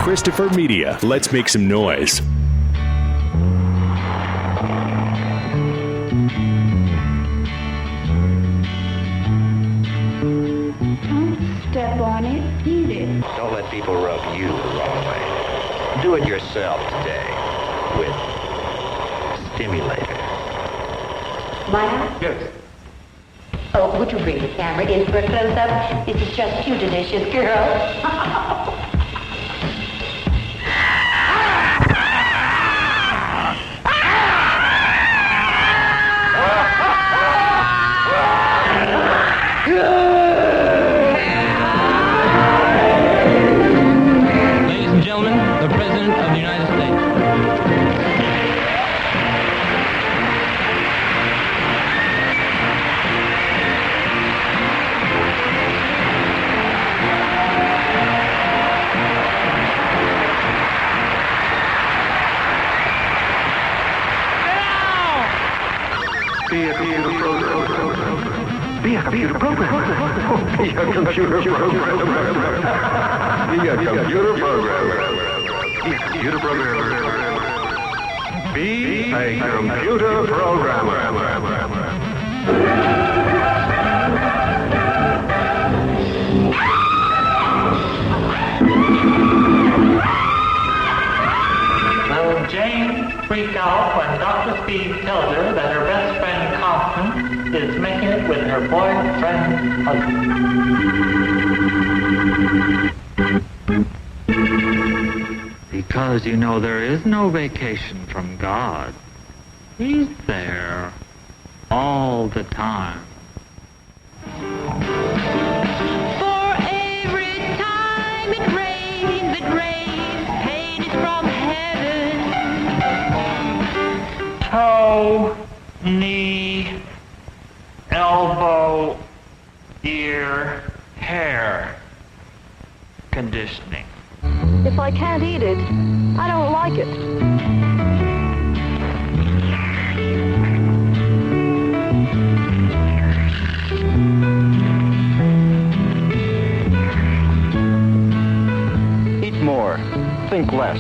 Christopher Media. Let's make some noise. Step on it, eat it. Don't let people rub you the wrong way. Do it yourself today with Stimulator. Might I? Yes. Oh, would you bring the camera in for a close-up? This is just too delicious, girl. Ladies and gentlemen, the President of the United States. Be a computer program. Be a computer program. Be a computer program. Be a computer program. Be a computer program. Be a computer programmer. Will Jane freak out when Dr. Speed tells her that her best friend Constance is making it with her boyfriend's husband? Because you know there is no vacation from God. He's there all the time. For every time it rains, pain is from heaven. Toe, knee, elbow, ear, hair conditioning. If I can't eat it, I don't like it. Eat more. Think less.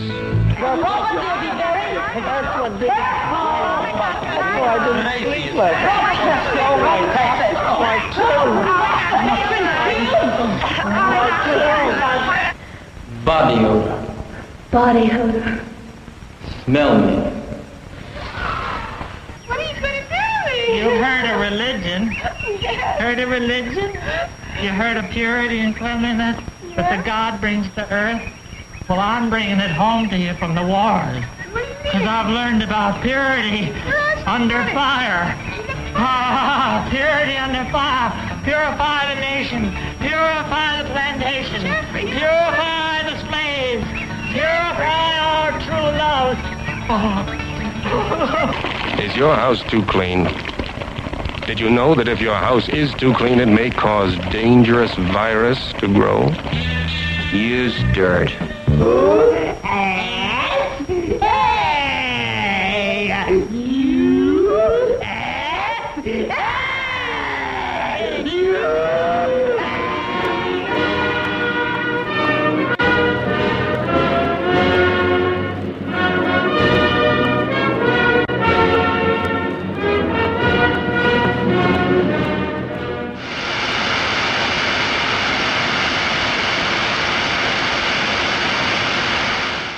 Body odor. Body odor. Smell me. What are you going to do? You've heard of religion. Heard of religion? You heard of purity and cleanliness that the God brings to earth? Well, I'm bringing it home to you from the wars. Because I've learned about purity under fire. Ah, purity under fire. Purify the nation. Purify the plantation. Purify the slaves. Purify our true love. Is your house too clean? Did you know that if your house is too clean, it may cause dangerous virus to grow? Use dirt.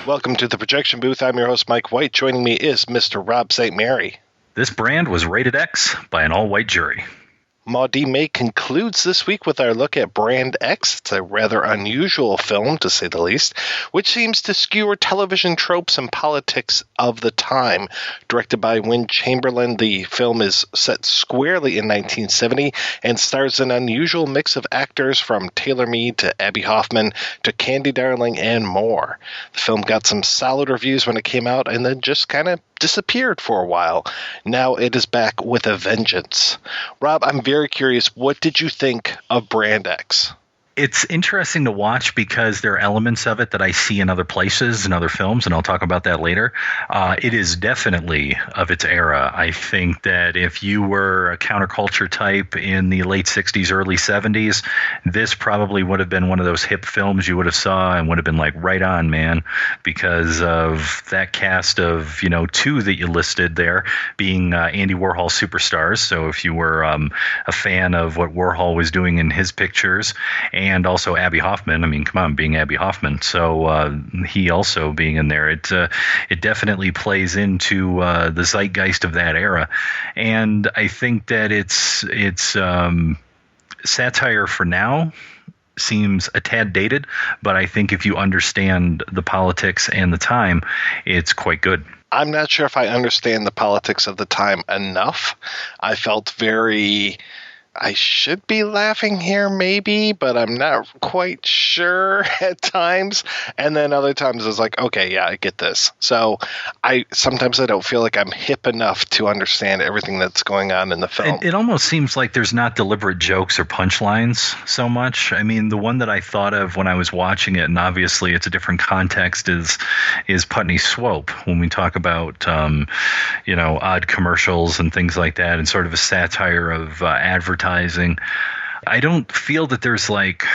Welcome to the projection booth. I'm your host, Mike White. Joining me is Mr. Rob St. Mary. This brand was rated X by an all-white jury. Maudit May concludes this week with our look at Brand X. It's a rather unusual film, to say the least, which seems to skewer television tropes and politics of the time. Directed by Win Chamberlain, the film is set squarely in 1970 and stars an unusual mix of actors from Taylor Mead to Abbie-Hoffman to Candy Darling and more. The film got some solid reviews when it came out and then just kind of disappeared for a while. Now it is back with a vengeance. Rob, I'm very curious, what did you think of Brand X? It's interesting to watch because there are elements of it that I see in other places, in other films, and I'll talk about that later. It is definitely of its era. I think that if you were a counterculture type in the late 60s, early 70s, this probably would have been one of those hip films you would have saw and would have been like, right on, man, because of that cast of, two that you listed there being Andy Warhol superstars. So if you were a fan of what Warhol was doing in his pictures, and also Abbie-Hoffman. I mean, come on, being Abbie-Hoffman. So he also being in there, it definitely plays into the zeitgeist of that era. And I think that it's satire for now seems a tad dated, but I think if you understand the politics and the time, it's quite good. I'm not sure if I understand the politics of the time enough. I felt I should be laughing here maybe, but I'm not quite sure at times. And then other times I was like, okay, yeah, I get this. So sometimes I don't feel like I'm hip enough to understand everything that's going on in the film. It almost seems like there's not deliberate jokes or punchlines so much. I mean, the one that I thought of when I was watching it, and obviously it's a different context, is Putney Swope, when we talk about, odd commercials and things like that, and sort of a satire of advertising. I don't feel that there's like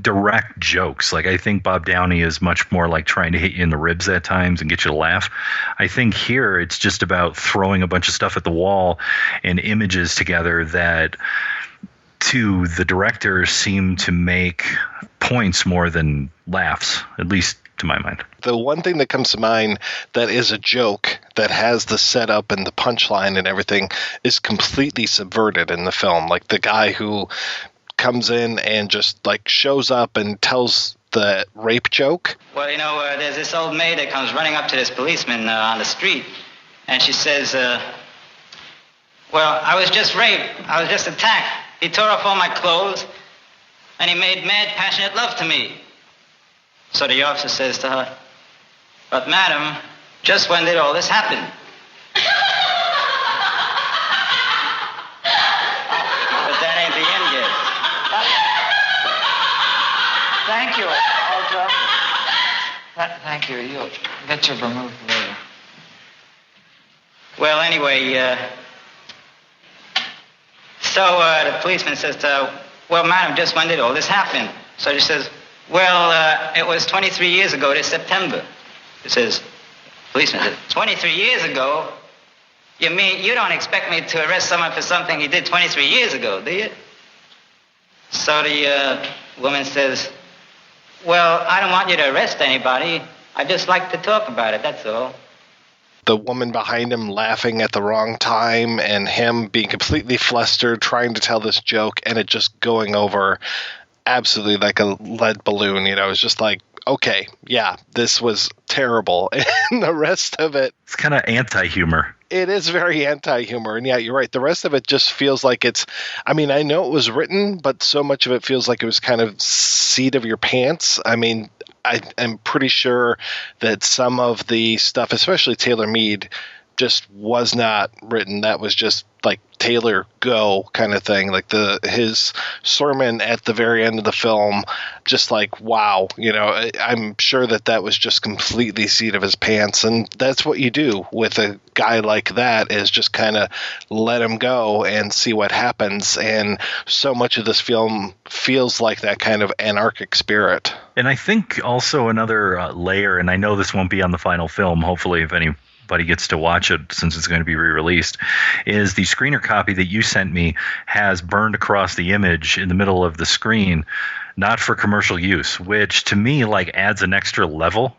direct jokes. Like, I think Bob Downey is much more like trying to hit you in the ribs at times and get you to laugh. I think here it's just about throwing a bunch of stuff at the wall and images together that to the director seem to make points more than laughs, at least to my mind. The one thing that comes to mind that is a joke that has the setup and the punchline and everything is completely subverted in the film. Like the guy who comes in and just like shows up and tells the rape joke. Well, there's this old maid that comes running up to this policeman on the street, and she says, well, I was just raped. I was just attacked. He tore off all my clothes, and he made mad, passionate love to me. So the officer says to her, but madam, just when did all this happen? But that ain't the end yet. Thank you, Alta. Thank you. You'll get your vermouth later. Well, anyway, so the policeman says to her, well, madam, just when did all this happen? So she says, well, it was 23 years ago this September. It says, policeman says, 23 years ago? You mean you don't expect me to arrest someone for something he did 23 years ago, do you? So the woman says, well, I don't want you to arrest anybody. I just like to talk about it, that's all. The woman behind him laughing at the wrong time and him being completely flustered trying to tell this joke and it just going over absolutely like a lead balloon. It's just like, okay, yeah, this was terrible. And the rest of it, it's kind of anti-humor. It is very anti-humor. And yeah, you're right. The rest of it just feels like I know it was written, but so much of it feels like it was kind of seat of your pants. I mean, I'm pretty sure that some of the stuff, especially Taylor Mead, just was not written. That was just like Taylor go kind of thing. Like his sermon at the very end of the film, just like, wow, I'm sure that was just completely seat of his pants. And that's what you do with a guy like that, is just kind of let him go and see what happens. And so much of this film feels like that kind of anarchic spirit. And I think also another layer, and I know this won't be on the final film, hopefully, if anybody gets to watch it since it's going to be re-released, is the screener copy that you sent me has burned across the image in the middle of the screen, not for commercial use, which to me like adds an extra level.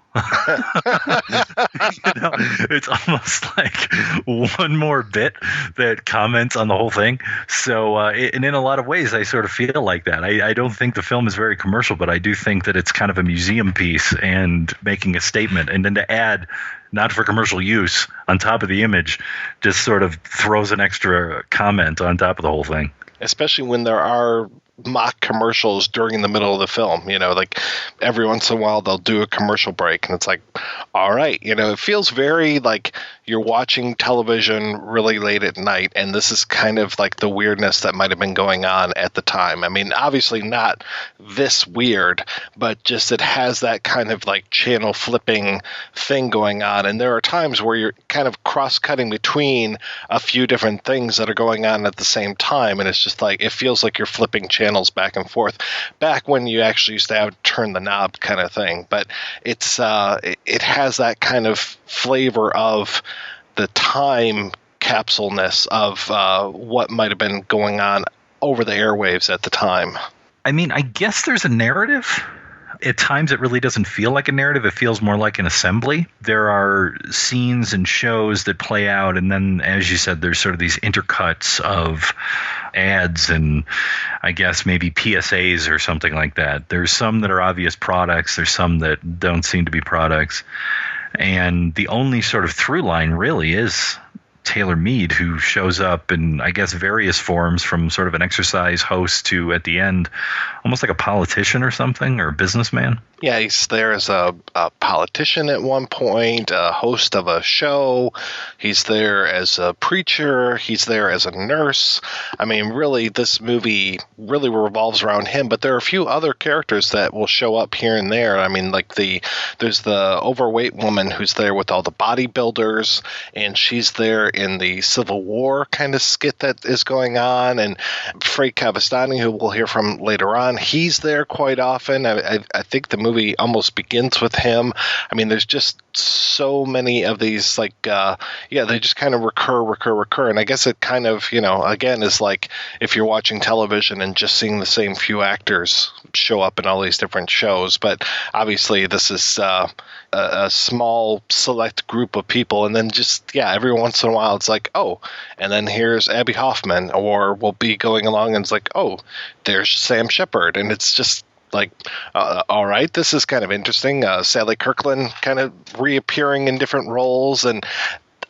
It's almost like one more bit that comments on the whole thing. So, and in a lot of ways, I sort of feel like that. I don't think the film is very commercial, but I do think that it's kind of a museum piece and making a statement. And then to add not for commercial use on top of the image just sort of throws an extra comment on top of the whole thing. Especially when there are mock commercials during the middle of the film. Like every once in a while they'll do a commercial break, and it's like, all right, it feels very like you're watching television really late at night, and this is kind of like the weirdness that might have been going on at the time. I mean, obviously not this weird, but just it has that kind of like channel flipping thing going on, and there are times where you're kind of cross-cutting between a few different things that are going on at the same time, and it's just like it feels like you're flipping channels back and forth, back when you actually used to have to turn the knob kind of thing. But it's it has that kind of flavor of the time capsuleness of what might have been going on over the airwaves at the time. I mean, I guess there's a narrative. At times it really doesn't feel like a narrative. It feels more like an assembly. There are scenes and shows that play out, and then, as you said, there's sort of these intercuts of ads and I guess maybe PSAs or something like that. There's some that are obvious products. There's some that don't seem to be products. And the only sort of through line really is Taylor Mead, who shows up in, I guess, various forms, from sort of an exercise host to, at the end, almost like a politician or something, or a businessman. Yeah, he's there as a politician at one point, a host of a show. He's there as a preacher. He's there as a nurse. I mean, really, this movie really revolves around him, but there are a few other characters that will show up here and there. I mean, like there's the overweight woman who's there with all the bodybuilders, and she's there in the Civil War kind of skit that is going on, and Frank-Cavestani, who we'll hear from later on, he's there quite often. I think the movie almost begins with him. I mean, there's just so many of these, like, they just kind of recur. And I guess it kind of, again, is like if you're watching television and just seeing the same few actors show up in all these different shows. But obviously this is a small select group of people, and then just every once in a while it's like, oh, and then here's Abbie-Hoffman, or we'll be going along and it's like, oh, there's Sam-Shepard, and it's just like, all right, this is kind of interesting. Sally-Kirkland kind of reappearing in different roles, and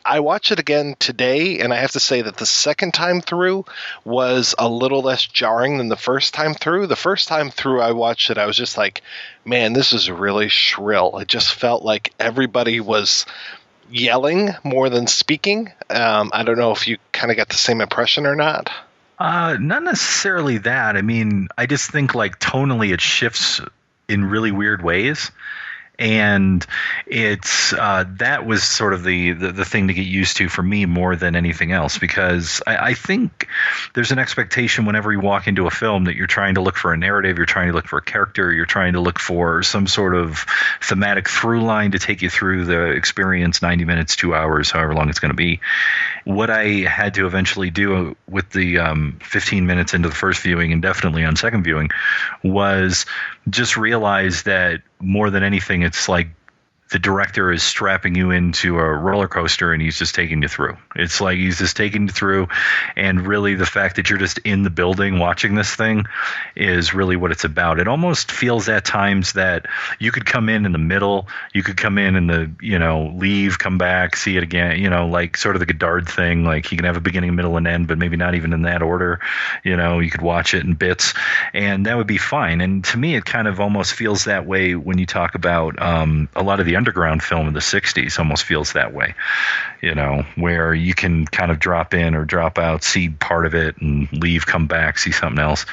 I watched it again today, and I have to say that the second time through was a little less jarring than the first time through. The first time through I watched it, I was just like, man, this is really shrill. It just felt like everybody was yelling more than speaking. I don't know if you kind of got the same impression or not. Not necessarily that. I mean, I just think like tonally it shifts in really weird ways. And it's that was sort of the thing to get used to for me more than anything else, because I think there's an expectation whenever you walk into a film that you're trying to look for a narrative, you're trying to look for a character, you're trying to look for some sort of thematic through line to take you through the experience, 90 minutes, 2 hours, however long it's going to be. What I had to eventually do with the 15 minutes into the first viewing, and definitely on second viewing, was just realize that more than anything, it's like the director is strapping you into a roller coaster and he's just taking you through. It's like he's just taking you through, and really the fact that you're just in the building watching this thing is really what it's about. It almost feels at times that you could come in the middle, you could come in and leave, come back, see it again, like sort of the Godard thing, like you can have a beginning, middle, and end, but maybe not even in that order. You could watch it in bits, and that would be fine. And to me, it kind of almost feels that way when you talk about a lot of the underground film of the 60s. Almost feels that way, where you can kind of drop in or drop out, see part of it and leave, come back, see something else.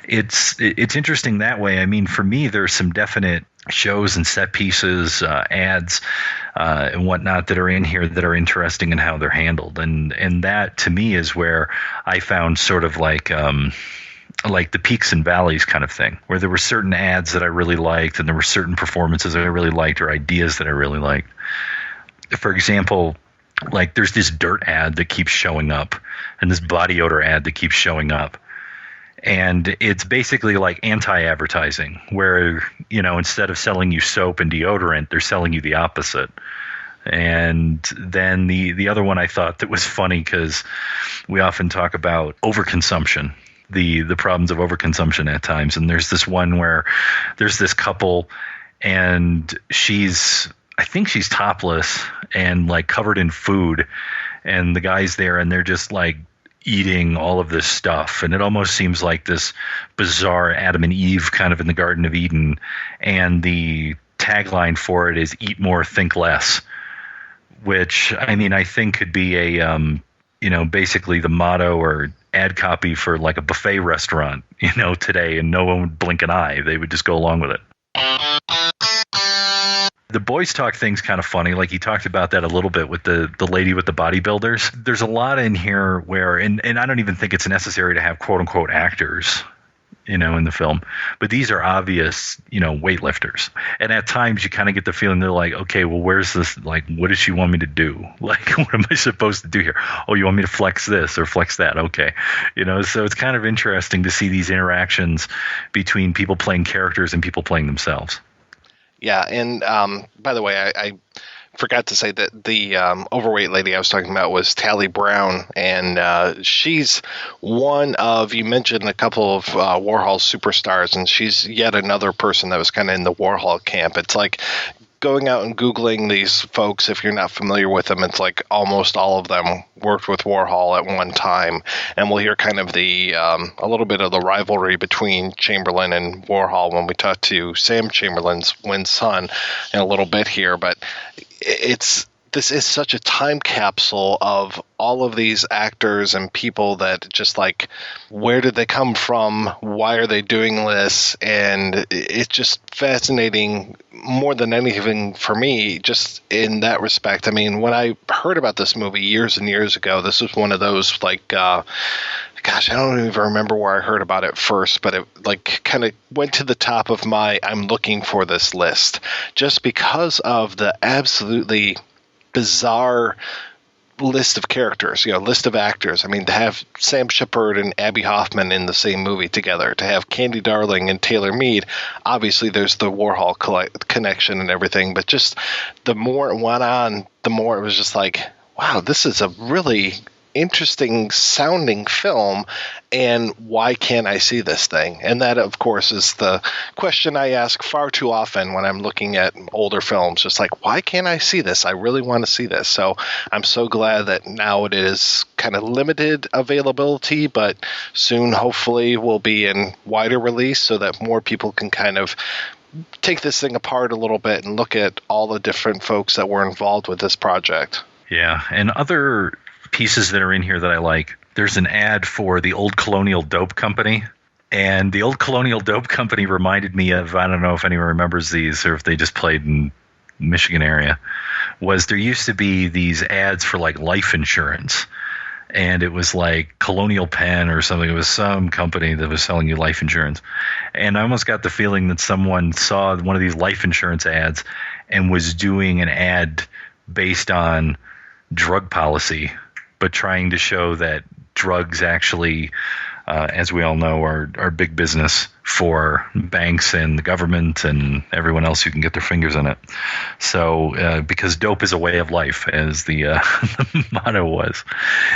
It's interesting that way. I mean, for me, there's some definite shows and set pieces, ads, and whatnot that are in here that are interesting in how they're handled. And that to me is where I found sort of like the peaks and valleys kind of thing, where there were certain ads that I really liked, and there were certain performances that I really liked, or ideas that I really liked. For example, like there's this dirt ad that keeps showing up, and this body odor ad that keeps showing up. And it's basically like anti-advertising, where, instead of selling you soap and deodorant, they're selling you the opposite. And then the other one I thought that was funny, because we often talk about overconsumption, the problems of overconsumption at times. And there's this one where there's this couple, and I think she's topless and like covered in food, and the guy's there, and they're just like eating all of this stuff. And it almost seems like this bizarre Adam and Eve kind of in the Garden of Eden. And the tagline for it is "Eat more, think less," which, I mean, I think could be a, basically the motto or ad copy for like a buffet restaurant, today, and no one would blink an eye. They would just go along with it. The boys talk thing's kind of funny. Like, he talked about that a little bit with the lady with the bodybuilders. There's a lot in here where, and I don't even think it's necessary to have quote unquote actors, in the film, but these are obvious, weightlifters. And at times you kind of get the feeling they're like, okay, well, where's this? Like, what does she want me to do? Like, what am I supposed to do here? Oh, you want me to flex this or flex that? Okay. So it's kind of interesting to see these interactions between people playing characters and people playing themselves. Yeah, and by the way, I forgot to say that the overweight lady I was talking about was Tally Brown, and she's one of, you mentioned a couple of Warhol superstars, and she's yet another person that was kind of in the Warhol camp. It's like going out and Googling these folks, if you're not familiar with them, it's like almost all of them worked with Warhol at one time. And we'll hear kind of the a little bit of the rivalry between Chamberlain and Warhol when we talk to Sam Chamberlain's Wynn's son in a little bit here. But this is such a time capsule of all of these actors and people that just like, where did they come from? Why are they doing this? And it's just fascinating more than anything for me, just in that respect. I mean, when I heard about this movie years and years ago, this was one of those like, gosh, I don't even remember where I heard about it first, but it like kind of went to the top of my I'm looking for this list, just because of the absolutely bizarre list of characters, list of actors. I mean, to have Sam-Shepard and Abbie-Hoffman in the same movie together, to have Candy Darling and Taylor Mead, obviously there's the Warhol connection and everything, but just the more it went on, the more it was just like, wow, this is a really interesting sounding film, and why can't I see this thing? And that, of course, is the question I ask far too often when I'm looking at older films, just like, why can't I see this? I really want to see this. So I'm so glad that now it is kind of limited availability, but soon hopefully will be in wider release so that more people can kind of take this thing apart a little bit and look at all the different folks that were involved with this project. Yeah, and other pieces that are in here that I like. There's an ad for the Old Colonial Dope Company, and the Old Colonial Dope Company reminded me of, I don't know if anyone remembers these or if they just played in Michigan area, was there used to be these ads for like life insurance, and it was like Colonial Penn or something. It was some company that was selling you life insurance, and I almost got the feeling that someone saw one of these life insurance ads and was doing an ad based on drug policy, but trying to show that drugs actually, as we all know, are big business for banks and the government and everyone else who can get their fingers in it. So, because dope is a way of life, as the, the motto was.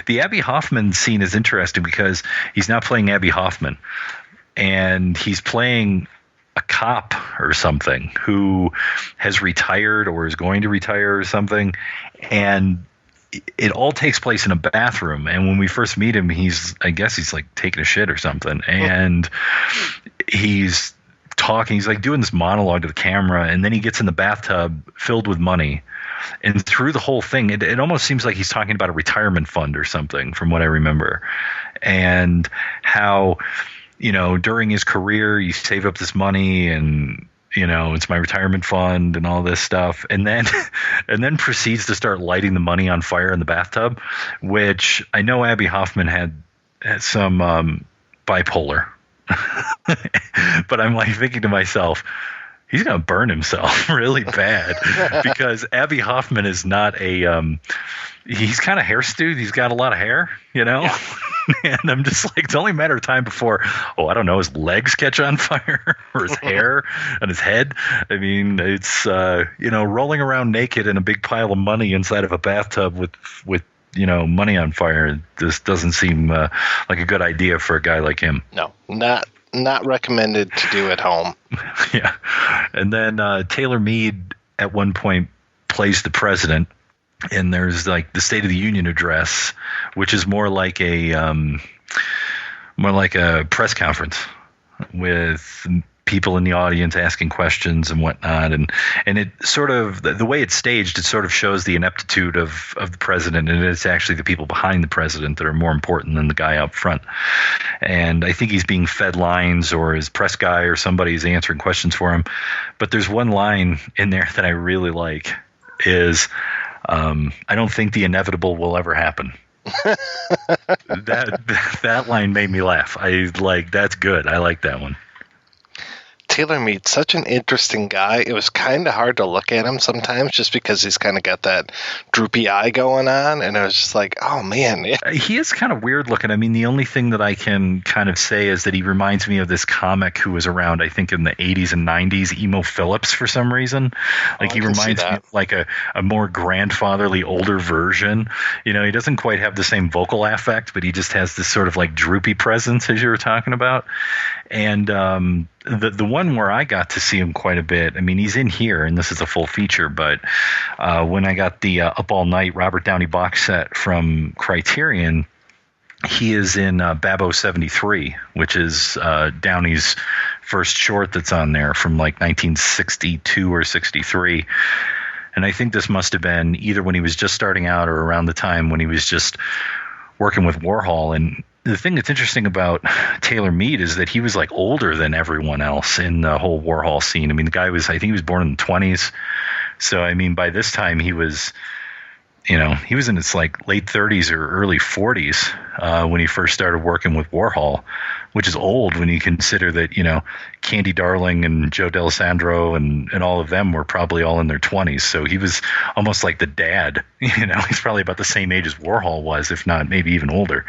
The Abbie-Hoffman scene is interesting because he's not playing Abbie-Hoffman, and he's playing a cop or something who has retired or is going to retire or something, and it all takes place in a bathroom. And when we first meet him, I guess he's like taking a shit or something. And he's talking, he's like doing this monologue to the camera. And then he gets in the bathtub filled with money. And through the whole thing, it almost seems like he's talking about a retirement fund or something, from what I remember. And how, during his career, he saved up this money and, it's my retirement fund and all this stuff. And then proceeds to start lighting the money on fire in the bathtub, which I know Abbie-Hoffman had some bipolar. But I'm like thinking to myself, he's going to burn himself really bad, because Abbie-Hoffman is not he's kind of hairstewed. He's got a lot of hair, Yeah. And I'm just like, it's only a matter of time before, I don't know, his legs catch on fire or his hair and his head. I mean, it's, rolling around naked in a big pile of money inside of a bathtub with money on fire. This doesn't seem like a good idea for a guy like him. No, not recommended to do at home. Yeah. And then Taylor Mead at one point plays the president. And there's like the State of the Union address, which is more like a press conference with people in the audience asking questions and whatnot, and it sort of, the way it's staged, it sort of shows the ineptitude of the president, and it's actually the people behind the president that are more important than the guy up front. And I think he's being fed lines, or his press guy or somebody is answering questions for him. But there's one line in there that I really like, is I don't think the inevitable will ever happen. that line made me laugh. That's good. I like that one. Taylor Mead, such an interesting guy. It was kind of hard to look at him sometimes just because he's kind of got that droopy eye going on. And I was just like, oh, man. He is kind of weird looking. I mean, the only thing that I can kind of say is that he reminds me of this comic who was around, I think, in the 80s and 90s, Emo Phillips, for some reason. Like, he reminds me of like a more grandfatherly, older version. You know, he doesn't quite have the same vocal affect, but he just has this sort of like droopy presence, as you were talking about. And the one where I got to see him quite a bit, I mean, he's in here, and this is a full feature, but when I got the Up All Night Robert Downey box set from Criterion, he is in Babbo 73, which is Downey's first short that's on there from like 1962 or 63. And I think this must have been either when he was just starting out or around the time when he was just working with Warhol. And the thing that's interesting about Taylor Mead is that he was like older than everyone else in the whole Warhol scene. I mean, the guy was, I think he was born in the 20s. So, I mean, by this time he was, you know, he was in his like late 30s or early 40s when he first started working with Warhol, which is old when you consider that, you know, Candy Darling and Joe D'Alessandro and all of them were probably all in their 20s. So he was almost like the dad, you know, he's probably about the same age as Warhol was, if not maybe even older.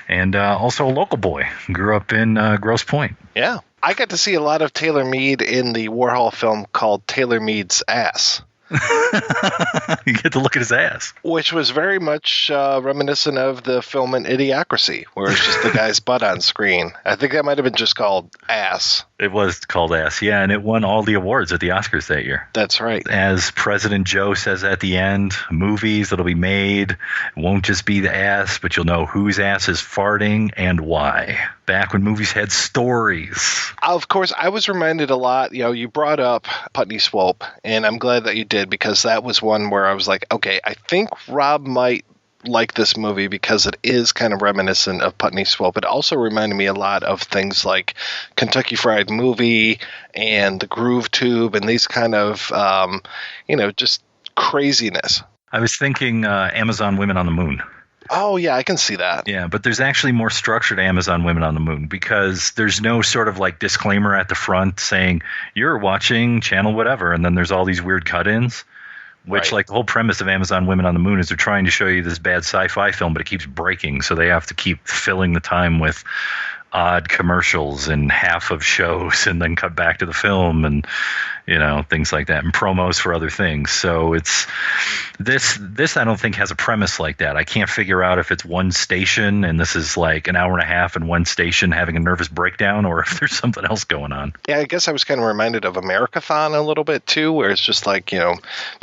And also a local boy, grew up in Grosse Pointe. Yeah. I got to see a lot of Taylor Mead in the Warhol film called Taylor Mead's Ass. You get to look at his ass. Which was very much reminiscent of the film in Idiocracy, where it's just the guy's butt on screen. I think that might have been just called Ass. It was called Ass, yeah, and it won all the awards at the Oscars that year. That's right. As President Joe says at the end, movies that'll be made won't just be the ass, but you'll know whose ass is farting and why. Back when movies had stories. Of course, I was reminded a lot, you know, you brought up Putney Swope, and I'm glad that you did, because that was one where I was like, okay, I think Rob might like this movie because it is kind of reminiscent of Putney Swope. It also reminded me a lot of things like Kentucky Fried Movie and The Groove Tube and these kind of, you know, just craziness. I was thinking Amazon Women on the Moon. Oh, yeah, I can see that. Yeah, but there's actually more structure to Amazon Women on the Moon because there's no sort of like disclaimer at the front saying you're watching channel whatever, and then there's all these weird cut-ins, which like the whole premise of Amazon Women on the Moon is they're trying to show you this bad sci-fi film, but it keeps breaking, so they have to keep filling the time with odd commercials and half of shows and then cut back to the film and, you know, things like that, and promos for other things. So it's this I don't think has a premise like that. I can't figure out if it's one station and this is like an hour and a half and one station having a nervous breakdown, or if there's something else going on. Yeah, I guess I was kind of reminded of Americathon a little bit too, where it's just like, you know,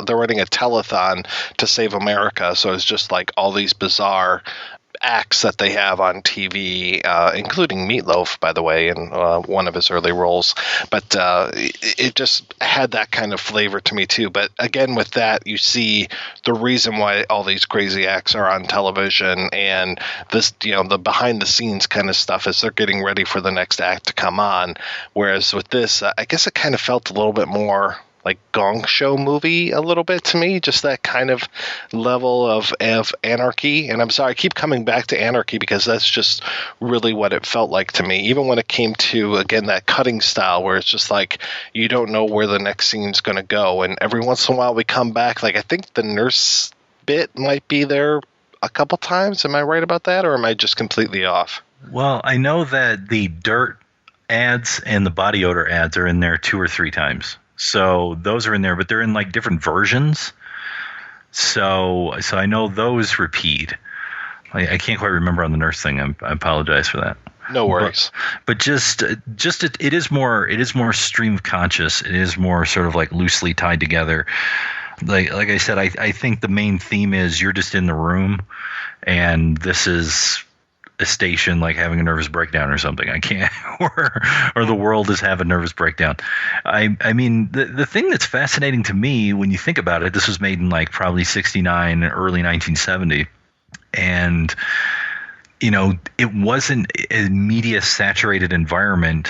they're running a telethon to save America. So it's just like all these bizarre acts that they have on TV, including Meatloaf, by the way, in one of his early roles. But it just had that kind of flavor to me too. But again, with that, you see the reason why all these crazy acts are on television, and this, you know, the behind the scenes kind of stuff as they're getting ready for the next act to come on. Whereas with this, I guess it kind of felt a little bit more like Gong Show movie a little bit to me, just that kind of level of anarchy. And I'm sorry, I keep coming back to anarchy because that's just really what it felt like to me. Even when it came to, again, that cutting style where it's just like you don't know where the next scene's going to go. And every once in a while we come back, like I think the nurse bit might be there a couple times. Am I right about that, or am I just completely off? Well, I know that the dirt ads and the body odor ads are in there 2 or 3 times. So those are in there, but they're in like different versions. So I know those repeat. I can't quite remember on the nurse thing. I apologize for that. No worries. But just it is more stream of conscious. It is more sort of like loosely tied together. like I said, I think the main theme is you're just in the room, and this is a station like having a nervous breakdown or something. I can't, or the world is having a nervous breakdown. I mean, the thing that's fascinating to me when you think about it, this was made in like probably 69, early 1970, and it wasn't a media saturated environment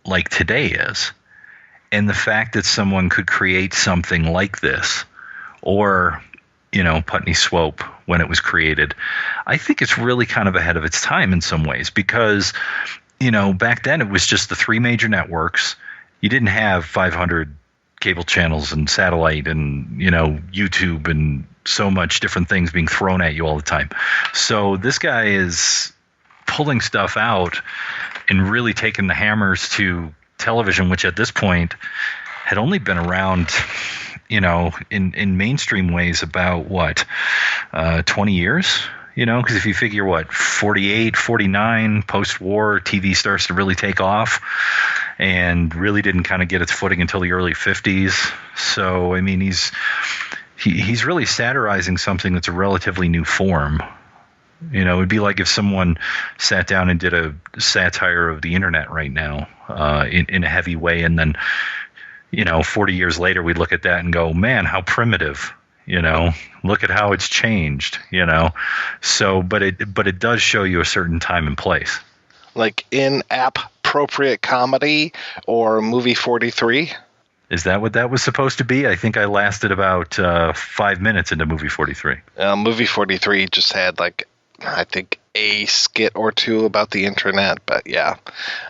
like today is. And the fact that someone could create something like this, or Putney Swope when it was created, I think it's really kind of ahead of its time in some ways, because back then it was just the three major networks. You didn't have 500 cable channels and satellite and YouTube and so much different things being thrown at you all the time. So this guy is pulling stuff out and really taking the hammers to television, which at this point had only been around in mainstream ways about 20 years, because if you figure 48, 49 post-war, TV starts to really take off and really didn't kind of get its footing until the early 50s. So I mean, he's really satirizing something that's a relatively new form. It would be like if someone sat down and did a satire of the internet right now in a heavy way, and then 40 years later, we look at that and go, man, how primitive, look at how it's changed, So, but it does show you a certain time and place. Like in appropriate comedy or movie 43? Is that what that was supposed to be? I think I lasted about 5 minutes into movie 43. Movie 43 just had I think a skit or two about the internet, but yeah,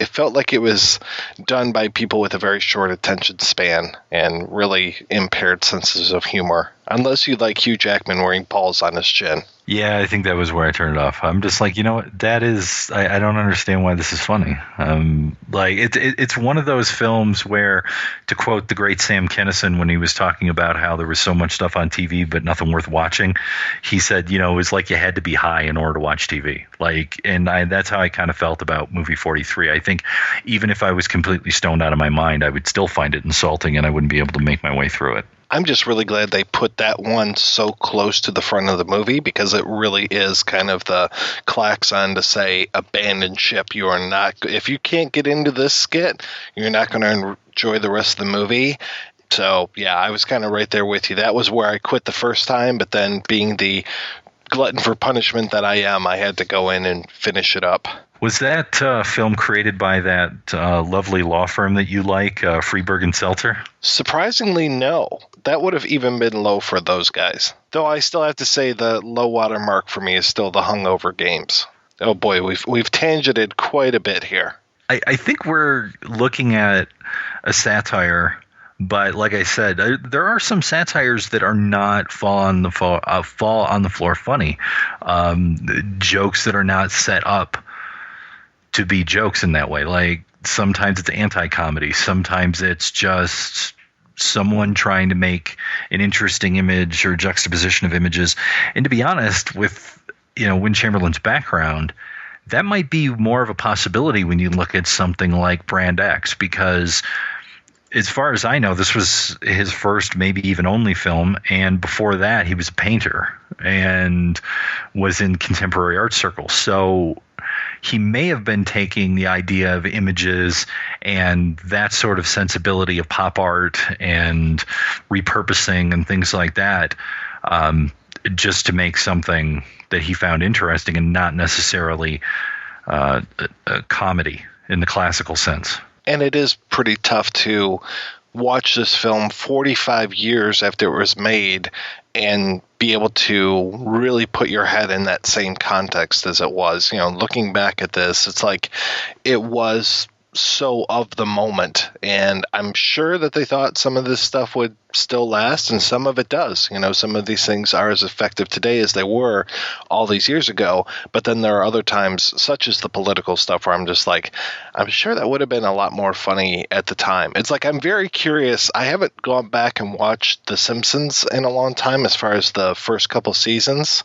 it felt like it was done by people with a very short attention span and really impaired senses of humor, unless you like Hugh Jackman wearing balls on his chin. Yeah, I think that was where I turned it off. I'm just like, what? That is, I don't understand why this is funny. It's one of those films where, to quote the great Sam Kinison when he was talking about how there was so much stuff on TV but nothing worth watching, he said, it was like you had to be high in order to watch TV. That's how I kind of felt about movie 43. I think even if I was completely stoned out of my mind, I would still find it insulting and I wouldn't be able to make my way through it. I'm just really glad they put that one so close to the front of the movie, because it really is kind of the klaxon to say, abandon ship. You are not, if you can't get into this skit, you're not going to enjoy the rest of the movie. So, yeah, I was kind of right there with you. That was where I quit the first time, but then being the glutton for punishment that I am, I had to go in and finish it up. Was that film created by that lovely law firm that you like, Freeburg and Seltzer? Surprisingly, no. That would have even been low for those guys. Though I still have to say the low water mark for me is still the Hungover Games. Oh boy, we've tangented quite a bit here. I think we're looking at a satire, but like I said, there are some satires that are not fall on the floor funny. Jokes that are not set up to be jokes in that way. Like sometimes it's anti-comedy, sometimes it's just someone trying to make an interesting image or juxtaposition of images. And to be honest, with Win Chamberlain's background, that might be more of a possibility when you look at something like Brand X, because as far as I know, this was his first, maybe even only film, and before that he was a painter and was in contemporary art circles. So he may have been taking the idea of images and that sort of sensibility of pop art and repurposing and things like that, just to make something that he found interesting and not necessarily a comedy in the classical sense. And it is pretty tough to watch this film 45 years after it was made and be able to really put your head in that same context as it was. Looking back at this, it's like it was so of the moment, and I'm sure that they thought some of this stuff would still last, and some of it does. Some of these things are as effective today as they were all these years ago, but then there are other times, such as the political stuff, where I'm just like, I'm sure that would have been a lot more funny at the time. It's like, I'm very curious. I haven't gone back and watched The Simpsons in a long time as far as the first couple seasons.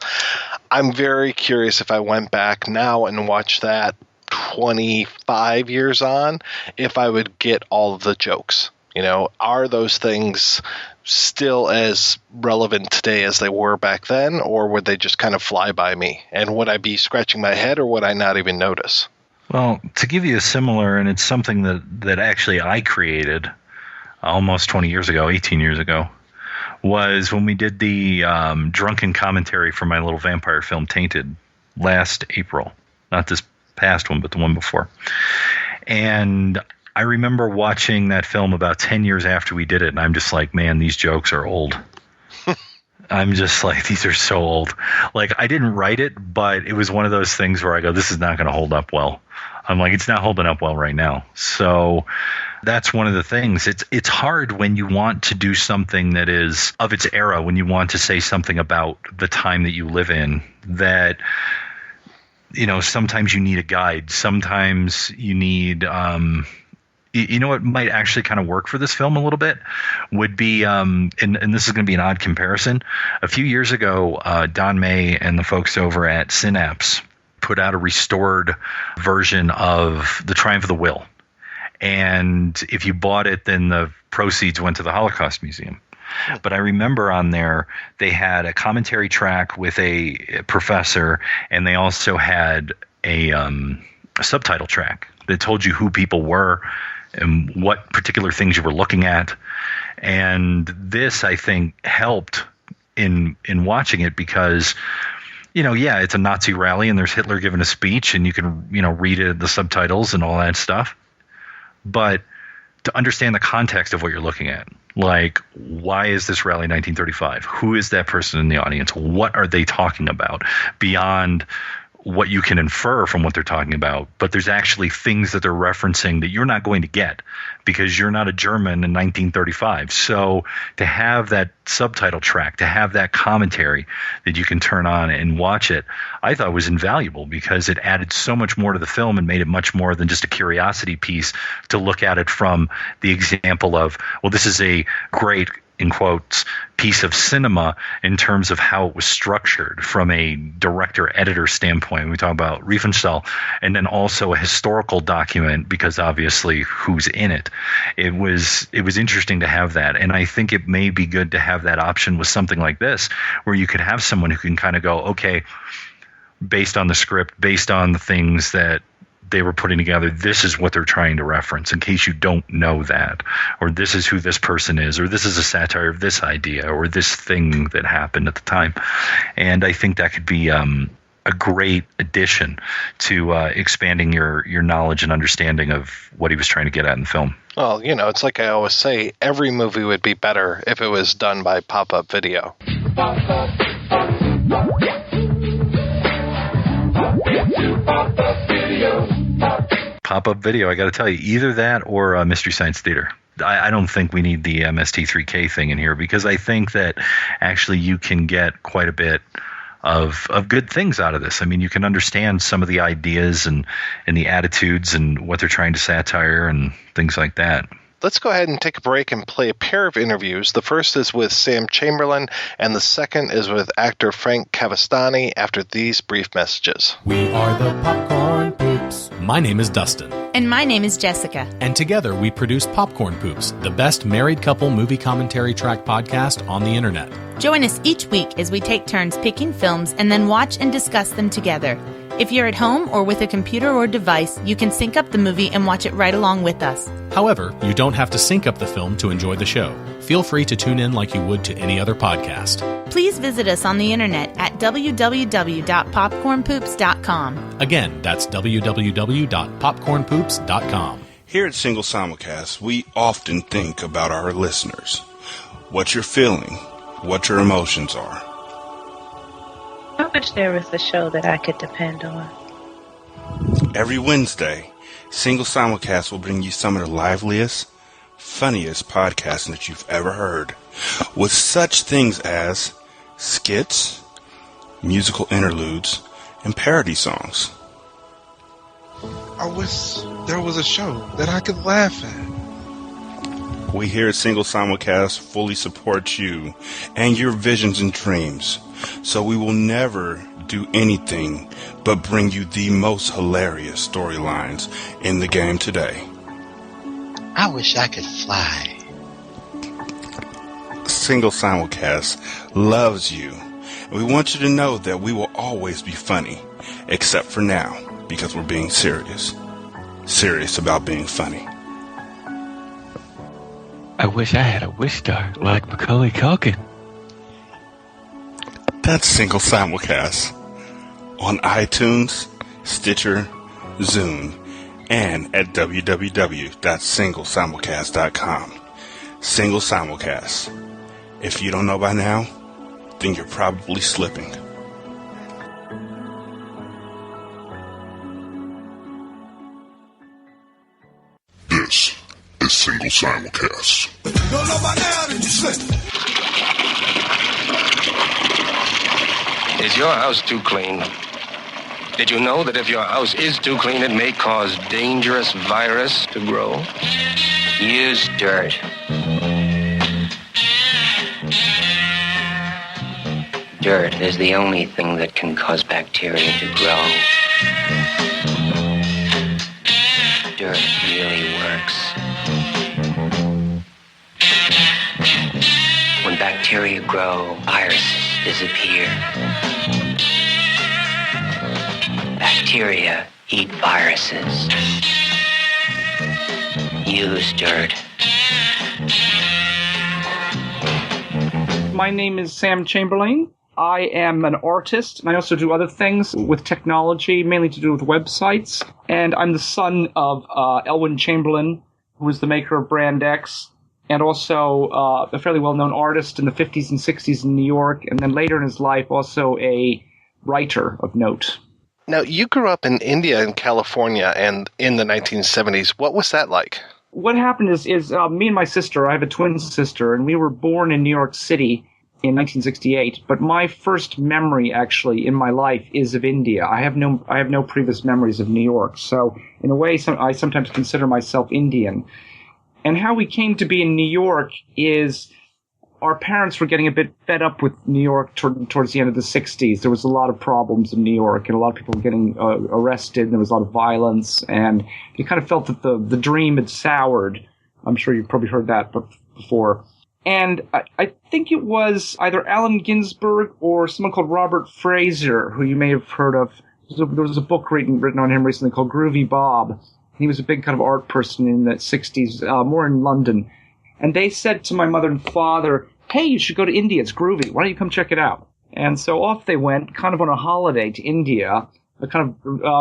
I'm very curious if I went back now and watched that 25 years on, if I would get all of the jokes. You know, are those things still as relevant today as they were back then, or would they just kind of fly by me? And would I be scratching my head, or would I not even notice? Well, to give you a similar, and it's something that actually I created almost 20 years ago, 18 years ago, was when we did the drunken commentary for my little vampire film, Tainted, last April. Not this past one, but the one before. And I remember watching that film about 10 years after we did it, and I'm just like, man, these jokes are old. I'm just like, these are so old. Like, I didn't write it, but it was one of those things where I go, this is not going to hold up well. I'm like, it's not holding up well right now. So that's one of the things. It's hard when you want to do something that is of its era, when you want to say something about the time that you live in, that, you know, sometimes you need a guide. Sometimes you need, you know what might actually kind of work for this film a little bit would be, and this is going to be an odd comparison. A few years ago, Don May and the folks over at Synapse put out a restored version of The Triumph of the Will. And if you bought it, then the proceeds went to the Holocaust Museum. But I remember on there, they had a commentary track with a professor, and they also had a subtitle track that told you who people were and what particular things you were looking at. And this, I think, helped in watching it because, you know, yeah, it's a Nazi rally and there's Hitler giving a speech and you can, you know, read it, the subtitles and all that stuff. But to understand the context of what you're looking at, like, why is this rally 1935? Who is that person in the audience? What are they talking about beyond what you can infer from what they're talking about? But there's actually things that they're referencing that you're not going to get because you're not a German in 1935. So to have that subtitle track, to have that commentary that you can turn on and watch it, I thought was invaluable because it added so much more to the film and made it much more than just a curiosity piece to look at it from the example of, well, this is a great, in quotes, piece of cinema in terms of how it was structured from a director-editor standpoint. We talk about Riefenstahl, and then also a historical document because obviously who's in it. It was interesting to have that, and I think it may be good to have that option with something like this where you could have someone who can kind of go, okay, based on the script, based on the things that they were putting together, this is what they're trying to reference in case you don't know that, or this is who this person is, or this is a satire of this idea or this thing that happened at the time. And I think that could be a great addition to expanding your knowledge and understanding of what he was trying to get at in the film. Well, you know, it's like I always say, every movie would be better if it was done by pop-up video. Pop-up video, I got to tell you, either that or Mystery Science Theater. I don't think we need the MST3K thing in here because I think that actually you can get quite a bit of good things out of this. I mean, you can understand some of the ideas and the attitudes and what they're trying to satire and things like that. Let's go ahead and take a break and play a pair of interviews. The first is with Sam Chamberlain, and the second is with actor frank-cavestani after these brief messages. We are the Popcorn Poops. My name is Dustin. And my name is Jessica. And together we produce Popcorn Poops, the best married couple movie commentary track podcast on the internet. Join us each week as we take turns picking films and then watch and discuss them together. If you're at home or with a computer or device, you can sync up the movie and watch it right along with us. However, you don't have to sync up the film to enjoy the show. Feel free to tune in like you would to any other podcast. Please visit us on the internet at www.popcornpoops.com. Again, that's www.popcornpoops.com. Here at Single Simulcast, we often think about our listeners. What you're feeling, what your emotions are. I wish there was a show that I could depend on. Every Wednesday, Single Simulcast will bring you some of the liveliest, funniest podcasting that you've ever heard, with such things as skits, musical interludes, and parody songs. I wish there was a show that I could laugh at. We here at Single Simulcast fully support you and your visions and dreams. So we will never do anything but bring you the most hilarious storylines in the game today. I wish I could fly. Single Simulcast loves you. And we want you to know that we will always be funny, except for now, because we're being serious. Serious about being funny. I wish I had a wish star like Macaulay Culkin. That's Single Simulcast on iTunes, Stitcher, Zune, and at www.singlesimulcast.com. Single Simulcast. If you don't know by now, then you're probably slipping. This is Single Simulcast. Don't know by now, then you slip. Is your house too clean? Did you know that if your house is too clean, it may cause dangerous virus to grow? Use dirt. Dirt is the only thing that can cause bacteria to grow. Dirt really works. When bacteria grow, viruses disappear. Bacteria eat viruses. Use dirt. My name is Sam Chamberlain. I am an artist, and I also do other things with technology, mainly to do with websites. And I'm the son of Wynn Chamberlain, who was the maker of Brand X, and also a fairly well-known artist in the 50s and 60s in New York, and then later in his life also a writer of note. Now, you grew up in India and California and in the 1970s. What was that like? What happened is me and my sister, I have a twin sister, and we were born in New York City in 1968. But my first memory, actually, in my life is of India. I have no previous memories of New York. So, in a way, I sometimes consider myself Indian. And how we came to be in New York is our parents were getting a bit fed up with New York towards the end of the 60s. There was a lot of problems in New York, and a lot of people were getting arrested, and there was a lot of violence, and they kind of felt that the dream had soured. I'm sure you've probably heard that before. And I think it was either Allen Ginsberg or someone called Robert Fraser, who you may have heard of. There was a book written on him recently called Groovy Bob. He was a big kind of art person in the 60s, more in London. And they said to my mother and father, hey, you should go to India. It's groovy. Why don't you come check it out? And so off they went, kind of on a holiday to India, a kind of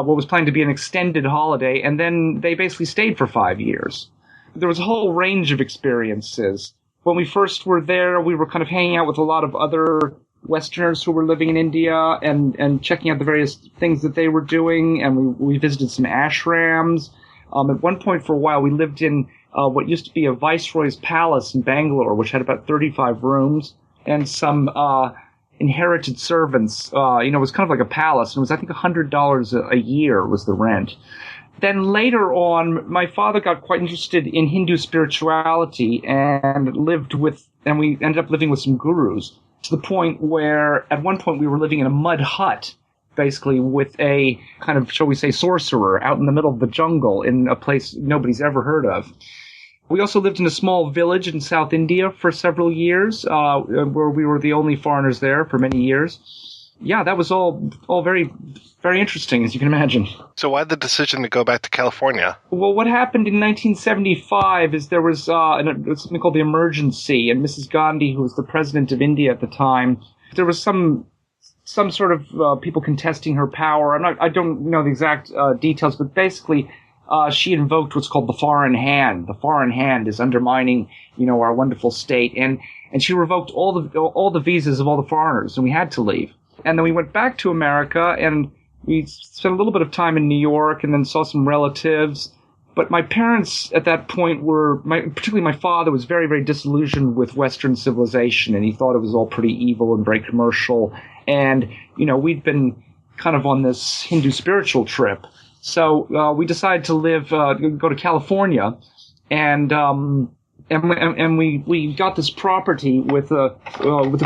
what was planned to be an extended holiday, and then they basically stayed for 5 years. There was a whole range of experiences. When we first were there, we were kind of hanging out with a lot of other Westerners who were living in India and checking out the various things that they were doing, and we visited some ashrams. At one point for a while, we lived in what used to be a viceroy's palace in Bangalore, which had about 35 rooms and some inherited servants. It was kind of like a palace, and it was, I think, $100 a year was the rent. Then later on, my father got quite interested in Hindu spirituality and we ended up living with some gurus, to the point where at one point we were living in a mud hut, basically with a kind of, shall we say, sorcerer out in the middle of the jungle in a place nobody's ever heard of. We also lived in a small village in South India for several years, where we were the only foreigners there for many years. Yeah, that was all very, very interesting, as you can imagine. So why the decision to go back to California? Well, what happened in 1975 is there was something called the emergency, and Mrs. Gandhi, who was the president of India at the time, there was some sort of people contesting her power. I don't know the exact details, but basically she invoked what's called the foreign hand. The foreign hand is undermining, our wonderful state, and she revoked all the visas of all the foreigners, and we had to leave. And then we went back to America, and we spent a little bit of time in New York, and then saw some relatives. But my parents at that point particularly my father, was very, very disillusioned with Western civilization, and he thought it was all pretty evil and very commercial. And, we'd been kind of on this Hindu spiritual trip. So we decided to go to California, and we got this property with a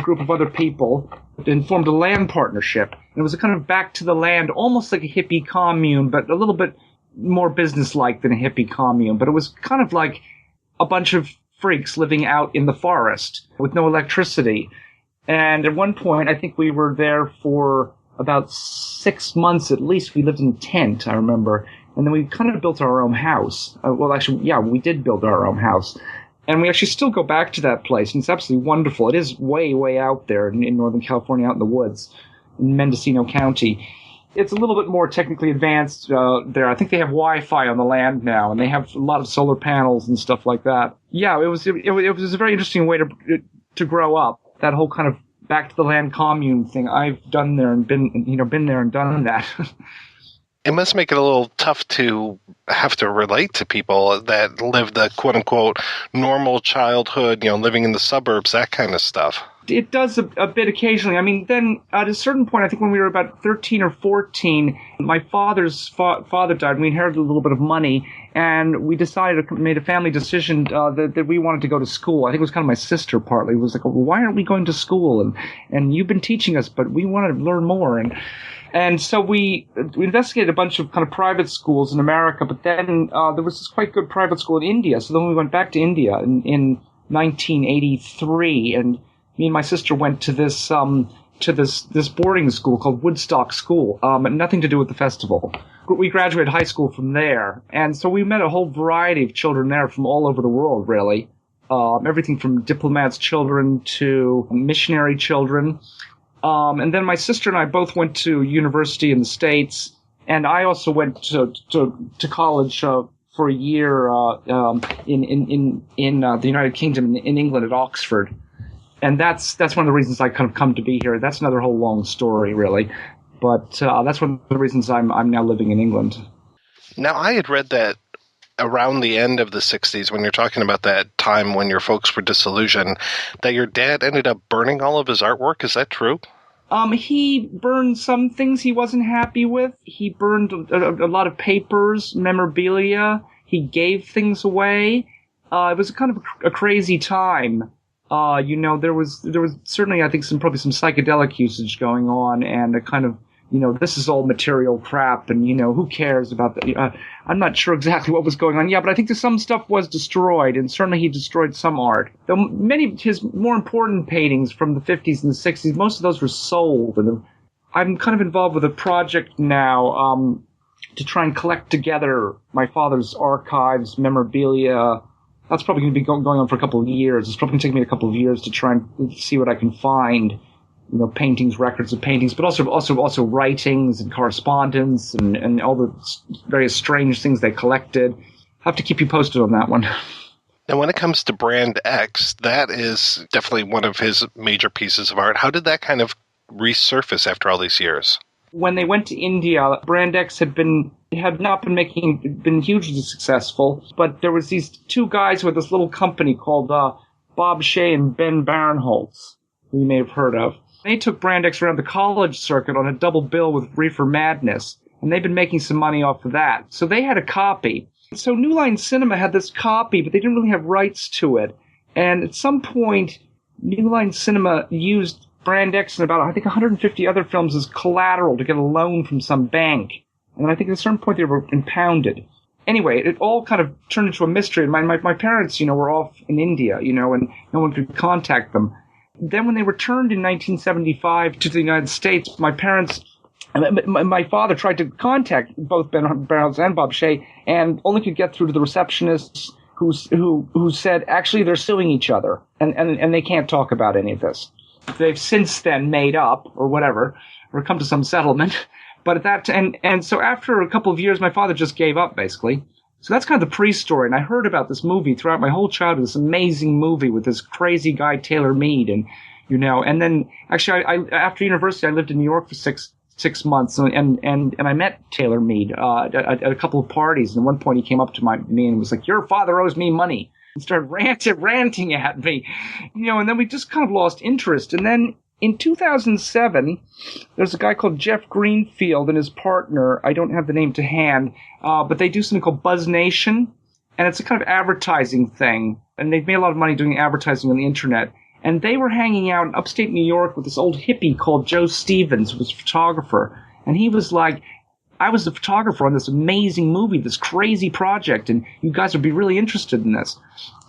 group of other people and formed a land partnership. And it was a kind of back to the land, almost like a hippie commune, but a little bit more business-like than a hippie commune. But it was kind of like a bunch of freaks living out in the forest with no electricity. And at one point, I think we were there for about 6 months at least. We lived in a tent, I remember. And then we kind of built our own house. We did build our own house. And we actually still go back to that place, and it's absolutely wonderful. It is way, way out there in Northern California, out in the woods, in Mendocino County. It's a little bit more technically advanced there. I think they have Wi-Fi on the land now, and they have a lot of solar panels and stuff like that. Yeah, it was a very interesting way to grow up. That whole kind of back to the land commune thing. I've done there and been there and done that. It must make it a little tough to have to relate to people that live the quote-unquote normal childhood, living in the suburbs, that kind of stuff. It does a bit occasionally. I mean, then at a certain point, I think when we were about 13 or 14, my father's father died, and we inherited a little bit of money, and we made a family decision that we wanted to go to school. I think it was kind of my sister partly. It was like, well, why aren't we going to school? And you've been teaching us, but we want to learn more. And so we investigated a bunch of kind of private schools in America, but then there was this quite good private school in India. So then we went back to India in 1983, and me and my sister went to this boarding school called Woodstock School, nothing to do with the festival. We graduated high school from there, and so we met a whole variety of children there from all over the world, really. Everything from diplomats' children to missionary children. And then my sister and I both went to university in the States, and I also went to college for a year in the United Kingdom, in England, at Oxford. And that's one of the reasons I kind of come to be here. That's another whole long story, really. But that's one of the reasons I'm now living in England. Now, I had read that around the end of the 60s, when you're talking about that time when your folks were disillusioned, that your dad ended up burning all of his artwork. Is that true? He burned some things he wasn't happy with. He burned a lot of papers, memorabilia. He gave things away. It was kind of a crazy time. There was certainly, I think, probably some psychedelic usage going on, and a kind of, this is all material crap, and, who cares about that? I'm not sure exactly what was going on. Yeah, but I think that some stuff was destroyed, and certainly he destroyed some art. Though many of his more important paintings from the 50s and the 60s, most of those were sold, and I'm kind of involved with a project now to try and collect together my father's archives, memorabilia. That's probably going to be going on for a couple of years. It's probably going to take me a couple of years to try and see what I can find. Paintings, records of paintings, but also writings and correspondence and all the various strange things they collected. I'll have to keep you posted on that one. And when it comes to Brand X, that is definitely one of his major pieces of art. How did that kind of resurface after all these years? When they went to India, Brand X had not been hugely successful, but there was these two guys with this little company called Bob Shea and Ben Barinholtz, who you may have heard of. They took Brand X around the college circuit on a double bill with Reefer Madness, and they've been making some money off of that. So they had a copy. So New Line Cinema had this copy, but they didn't really have rights to it. And at some point, New Line Cinema used Brand X and about, I think, 150 other films as collateral to get a loan from some bank. And I think at a certain point they were impounded. Anyway, it all kind of turned into a mystery. My parents, were off in India, and no one could contact them. Then when they returned in 1975 to the United States, my father tried to contact both Ben Barinholtz and Bob Shea and only could get through to the receptionists who said, actually, they're suing each other and they can't talk about any of this. They've since then made up or whatever, or come to some settlement. But at that and so after a couple of years, my father just gave up, basically. So that's kind of the pre-story. And I heard about this movie throughout my whole childhood, this amazing movie with this crazy guy, Taylor Mead. And, and then actually I after university, I lived in New York for six months and I met Taylor Mead, at a couple of parties. And at one point he came up to me and was like, your father owes me money. And started ranting at me, and then we just kind of lost interest. And then in 2007, there's a guy called Jeff Greenfield and his partner. I don't have the name to hand, but they do something called Buzz Nation, and it's a kind of advertising thing. And they've made a lot of money doing advertising on the internet. And they were hanging out in upstate New York with this old hippie called Joe Stevens, who was a photographer. And he was like, I was the photographer on this amazing movie, this crazy project, and you guys would be really interested in this.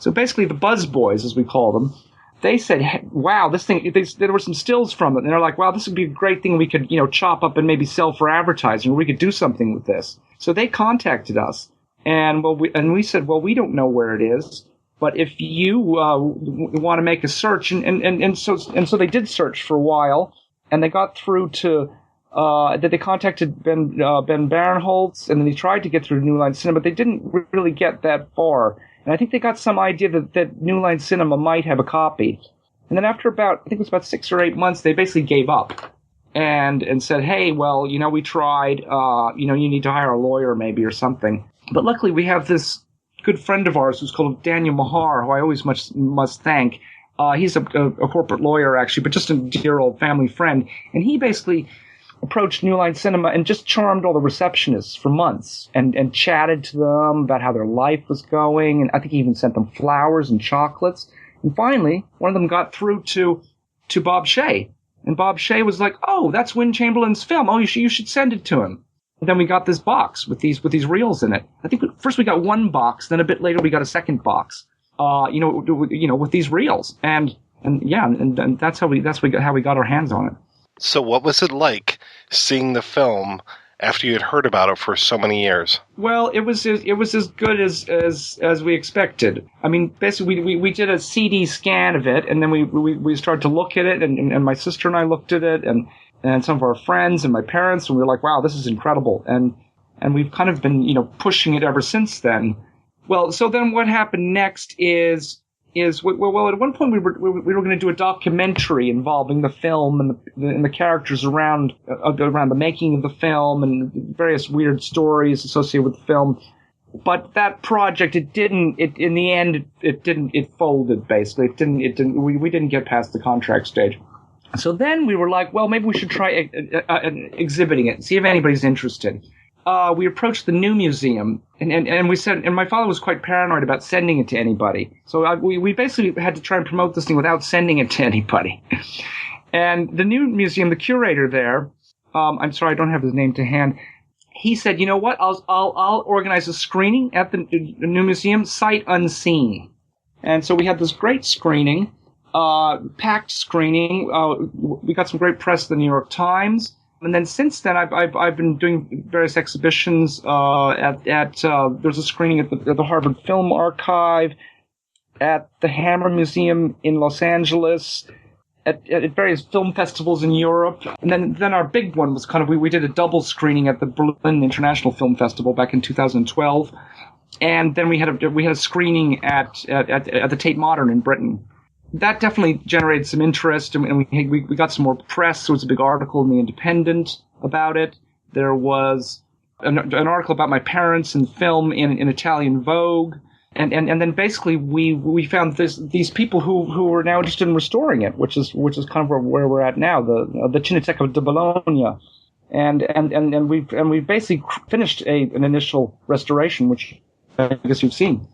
So basically the Buzz Boys, as we call them, they said, hey, wow, this thing, there were some stills from it, and they're like, wow, this would be a great thing we could, chop up and maybe sell for advertising, or we could do something with this. So they contacted us, and we said, well, we don't know where it is, but if you want to make a search, and so they did search for a while, and they got through to, that they contacted Ben Barinholtz, and then they tried to get through New Line Cinema, but they didn't really get that far. And I think they got some idea that New Line Cinema might have a copy. And then after I think it was about 6 or 8 months, they basically gave up and said, hey, well, we tried, you need to hire a lawyer maybe or something. But luckily we have this good friend of ours who's called Daniel Mahar, who I always must thank. He's a corporate lawyer, actually, but just a dear old family friend. And he basically approached New Line Cinema and just charmed all the receptionists for months and chatted to them about how their life was going. And I think he even sent them flowers and chocolates. And finally, one of them got through to Bob Shea. And Bob Shea was like, oh, that's Win Chamberlain's film. Oh, you should send it to him. And then we got this box with these reels in it. I think first we got one box, then a bit later we got a second box, with these reels. And that's how we got our hands on it. So what was it like seeing the film after you had heard about it for so many years? Well, it was as good as we expected. I mean, basically we did a CD scan of it, and then we started to look at it, and my sister and I looked at it, and some of our friends and my parents, and we were like, wow, this is incredible. And we've kind of been, pushing it ever since then. Well, so then what happened next is well, at one point we were going to do a documentary involving the film and the characters around the making of the film and various weird stories associated with the film. But that project, it folded basically. We didn't get past the contract stage. So then we were like, well, maybe we should try exhibiting it, see if anybody's interested. We approached the New Museum, and we said, and my father was quite paranoid about sending it to anybody. So we basically had to try and promote this thing without sending it to anybody. And the New Museum, the curator there, I'm sorry, I don't have his name to hand. He said, you know what? I'll organize a screening at the New Museum, sight unseen. And so we had this great screening, packed screening. We got some great press at the New York Times. And then since then, I've been doing various exhibitions. There's a screening at the Harvard Film Archive, at the Hammer Museum in Los Angeles, at various film festivals in Europe. And then our big one was we did a double screening at the Berlin International Film Festival back in 2012. And then we had a screening at the Tate Modern in Britain. That definitely generated some interest, and we got some more press. There was a big article in The Independent about it. There was an article about my parents and film in Italian Vogue. And then basically we found these people who were now interested in restoring it, which is kind of where we're at now, the Cineteca di Bologna. And we've basically finished an initial restoration, which I guess you've seen.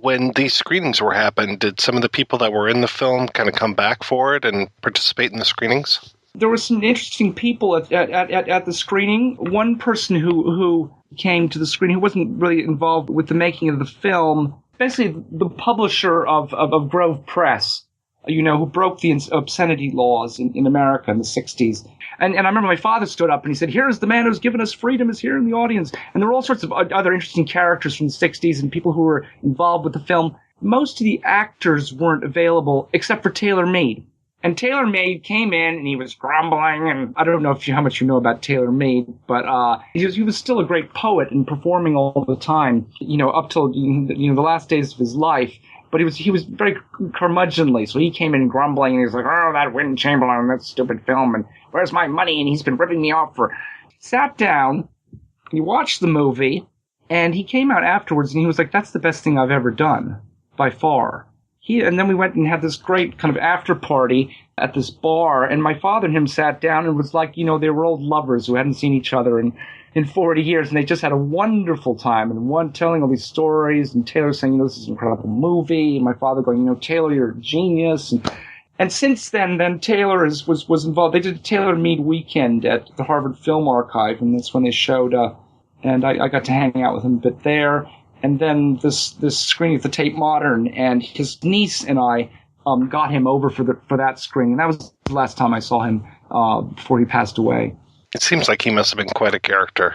When these screenings were happening, did some of the people that were in the film kind of come back for it and participate in the screenings? There were some interesting people at the screening. One person who came to the screening who wasn't really involved with the making of the film, basically the publisher of Grove Press, who broke the obscenity laws in America in the 60s. And I remember my father stood up and he said, here's the man who's given us freedom is here in the audience. And there were all sorts of other interesting characters from the 60s and people who were involved with the film. Most of the actors weren't available except for Taylor Mead. And Taylor Mead came in and he was grumbling, and I don't know how much you know about Taylor Mead, but he was still a great poet and performing all the time, up till the last days of his life. But he was very curmudgeonly, so he came in grumbling, and he was like, oh, that Win Chamberlain, that stupid film, and where's my money, and he's been ripping me off for... Sat down, he watched the movie, and he came out afterwards, and he was like, that's the best thing I've ever done, by far. And then we went and had this great kind of after party at this bar, and my father and him sat down and was like, they were old lovers who hadn't seen each other in 40 years, and they just had a wonderful time, and one telling all these stories, and Taylor saying, this is an incredible movie, and my father going, Taylor, you're a genius, And since then Taylor was involved. They did a Taylor Mead weekend at the Harvard Film Archive, and that's when they showed, and I got to hang out with him a bit there. And then this screening at the Tate Modern, and his niece and I got him over for that screening. And that was the last time I saw him before he passed away. It seems like he must have been quite a character.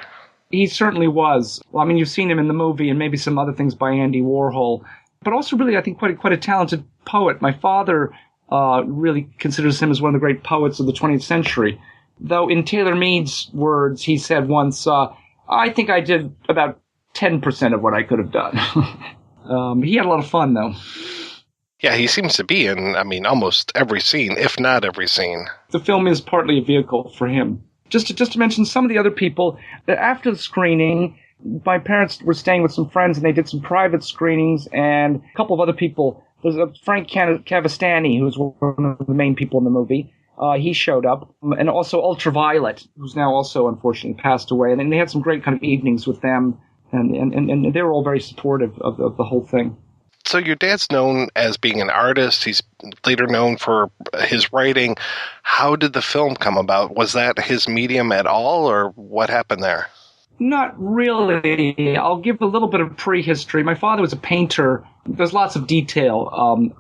He certainly was. Well, I mean, you've seen him in the movie and maybe some other things by Andy Warhol, but also really, I think, quite a talented poet. My father really considers him as one of the great poets of the 20th century. Though in Taylor Mead's words, he said once, I think I did about 10% of what I could have done. He had a lot of fun, though. Yeah, he seems to be in, almost every scene, if not every scene. The film is partly a vehicle for him. Just to mention some of the other people, after the screening, my parents were staying with some friends and they did some private screenings, and a couple of other people. There's a frank-cavestani, who's one of the main people in the movie. He showed up, and also Ultraviolet, who's now also unfortunately passed away. And then they had some great kind of evenings with them, and they were all very supportive of the whole thing. So your dad's known as being an artist. He's later known for his writing. How did the film come about? Was that his medium at all, or what happened there? Not really. I'll give a little bit of prehistory. My father was a painter. There's lots of detail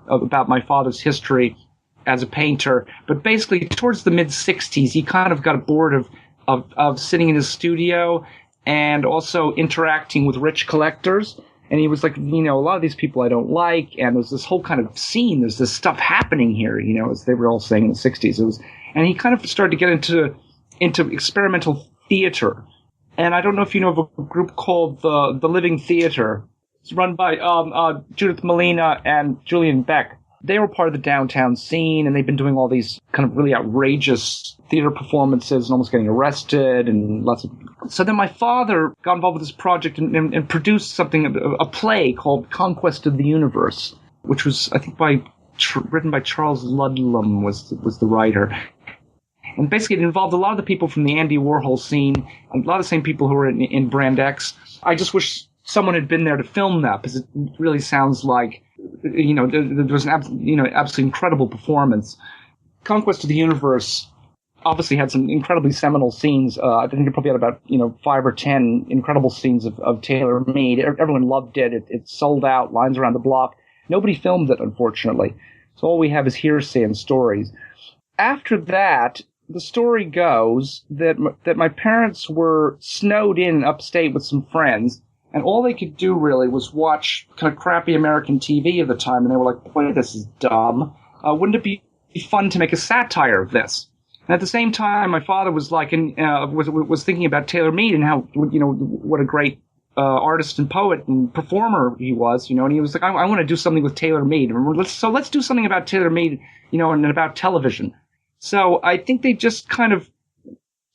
about my father's history as a painter. But basically, towards the mid-'60s, he kind of got bored of sitting in his studio and also interacting with rich collectors. And he was like, a lot of these people I don't like, and there's this whole kind of scene, there's this stuff happening here, as they were all saying in the 60s. And he kind of started to get into experimental theater. And I don't know if you know of a group called the Living Theater. It's run by Judith Malina and Julian Beck. They were part of the downtown scene, and they've been doing all these kind of really outrageous theater performances and almost getting arrested and lots of... So then my father got involved with this project and produced a play called Conquest of the Universe, which was, I think, written by Charles Ludlam was the writer. And basically it involved a lot of the people from the Andy Warhol scene, a lot of the same people who were in Brand X. I just wish someone had been there to film that, because it really sounds like, there was an absolutely incredible performance. Conquest of the Universe obviously had some incredibly seminal scenes. I think it probably had about 5 or 10 incredible scenes of Taylor Mead. Everyone loved it. It sold out, lines around the block. Nobody filmed it, unfortunately. So all we have is hearsay and stories. After that, the story goes that my parents were snowed in upstate with some friends, and all they could do really was watch kind of crappy American TV at the time, and they were like, boy, this is dumb. Wouldn't it be fun to make a satire of this? And at the same time, my father was like, was thinking about Taylor Mead and how, what a great artist and poet and performer he was, and he was like, I want to do something with Taylor Mead. Let's do something about Taylor Mead, and about television. So I think they just kind of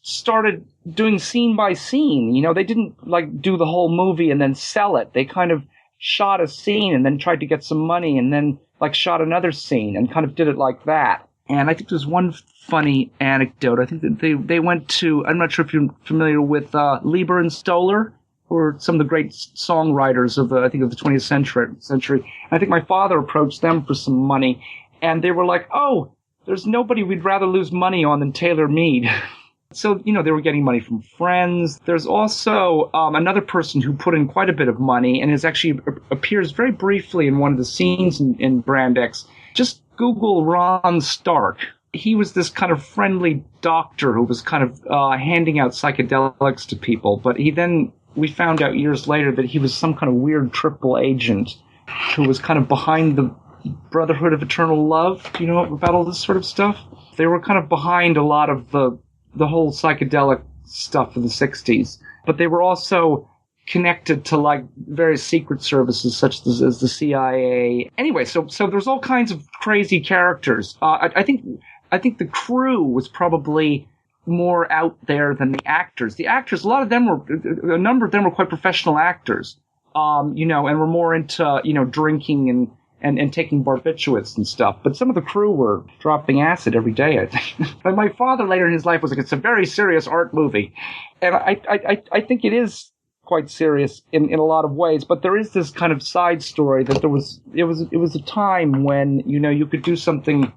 started doing scene by scene. They didn't do the whole movie and then sell it. They kind of shot a scene and then tried to get some money and then shot another scene and kind of did it like that. And I think there's one funny anecdote. I think that they went to, I'm not sure if you're familiar with Lieber and Stoller, who are some of the great songwriters of the 20th century. I think my father approached them for some money, and they were like, oh, there's nobody we'd rather lose money on than Taylor Mead. So, they were getting money from friends. There's also another person who put in quite a bit of money and appears very briefly in one of the scenes in Brand X. Just Google Ron Stark. He was this kind of friendly doctor who was kind of handing out psychedelics to people. But we found out years later that he was some kind of weird triple agent who was kind of behind the Brotherhood of Eternal Love. Do you know about all this sort of stuff? They were kind of behind a lot of the whole psychedelic stuff in the 60s. But they were also connected to various secret services such as the CIA. Anyway, so there's all kinds of crazy characters. I think the crew was probably more out there than the actors. The actors, a number of them were quite professional actors, and were more into, drinking and taking barbiturates and stuff. But some of the crew were dropping acid every day, I think. But my father later in his life was like, it's a very serious art movie. And I think it is quite serious in a lot of ways, but there is this kind of side story that it was a time when, you could do something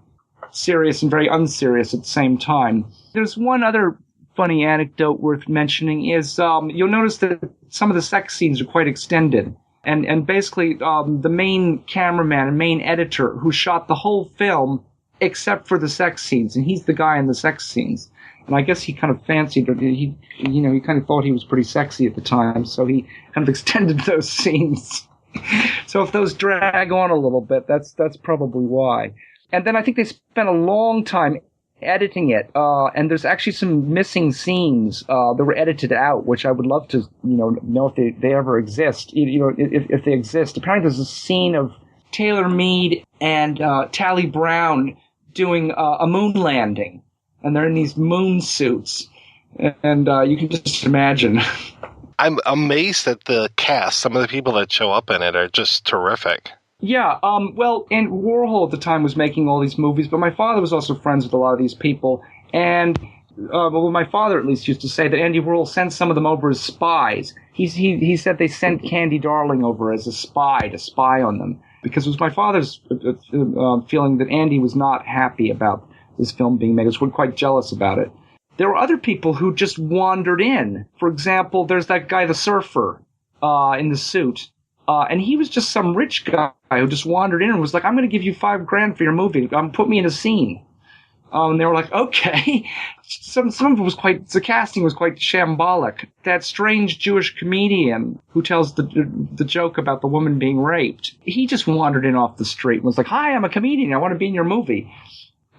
serious and very unserious at the same time. There's one other funny anecdote worth mentioning is you'll notice that some of the sex scenes are quite extended. And basically the main cameraman and main editor who shot the whole film except for the sex scenes, and he's the guy in the sex scenes. And I guess he kind of fancied it. He kind of thought he was pretty sexy at the time, so he kind of extended those scenes. So if those drag on a little bit, that's probably why. And then I think they spent a long time editing it, and there's actually some missing scenes that were edited out, which I would love to know if they ever exist. If they exist. Apparently there's a scene of Taylor Mead and Tally Brown doing a moon landing. And they're in these moon suits. And you can just imagine. I'm amazed at the cast. Some of the people that show up in it are just terrific. Yeah, well, and Warhol at the time was making all these movies, but my father was also friends with a lot of these people. And my father at least used to say that Andy Warhol sent some of them over as spies. He said they sent Candy Darling over as a spy to spy on them. Because it was my father's feeling that Andy was not happy about this film being made. He was quite jealous about it. There were other people who just wandered in. For example, there's that guy, the surfer, in the suit. And he was just some rich guy who just wandered in and was like, I'm going to give you $5,000 for your movie. Put me in a scene. And they were like, okay. Some of it was the casting was quite shambolic. That strange Jewish comedian who tells the joke about the woman being raped, he just wandered in off the street and was like, hi, I'm a comedian. I want to be in your movie.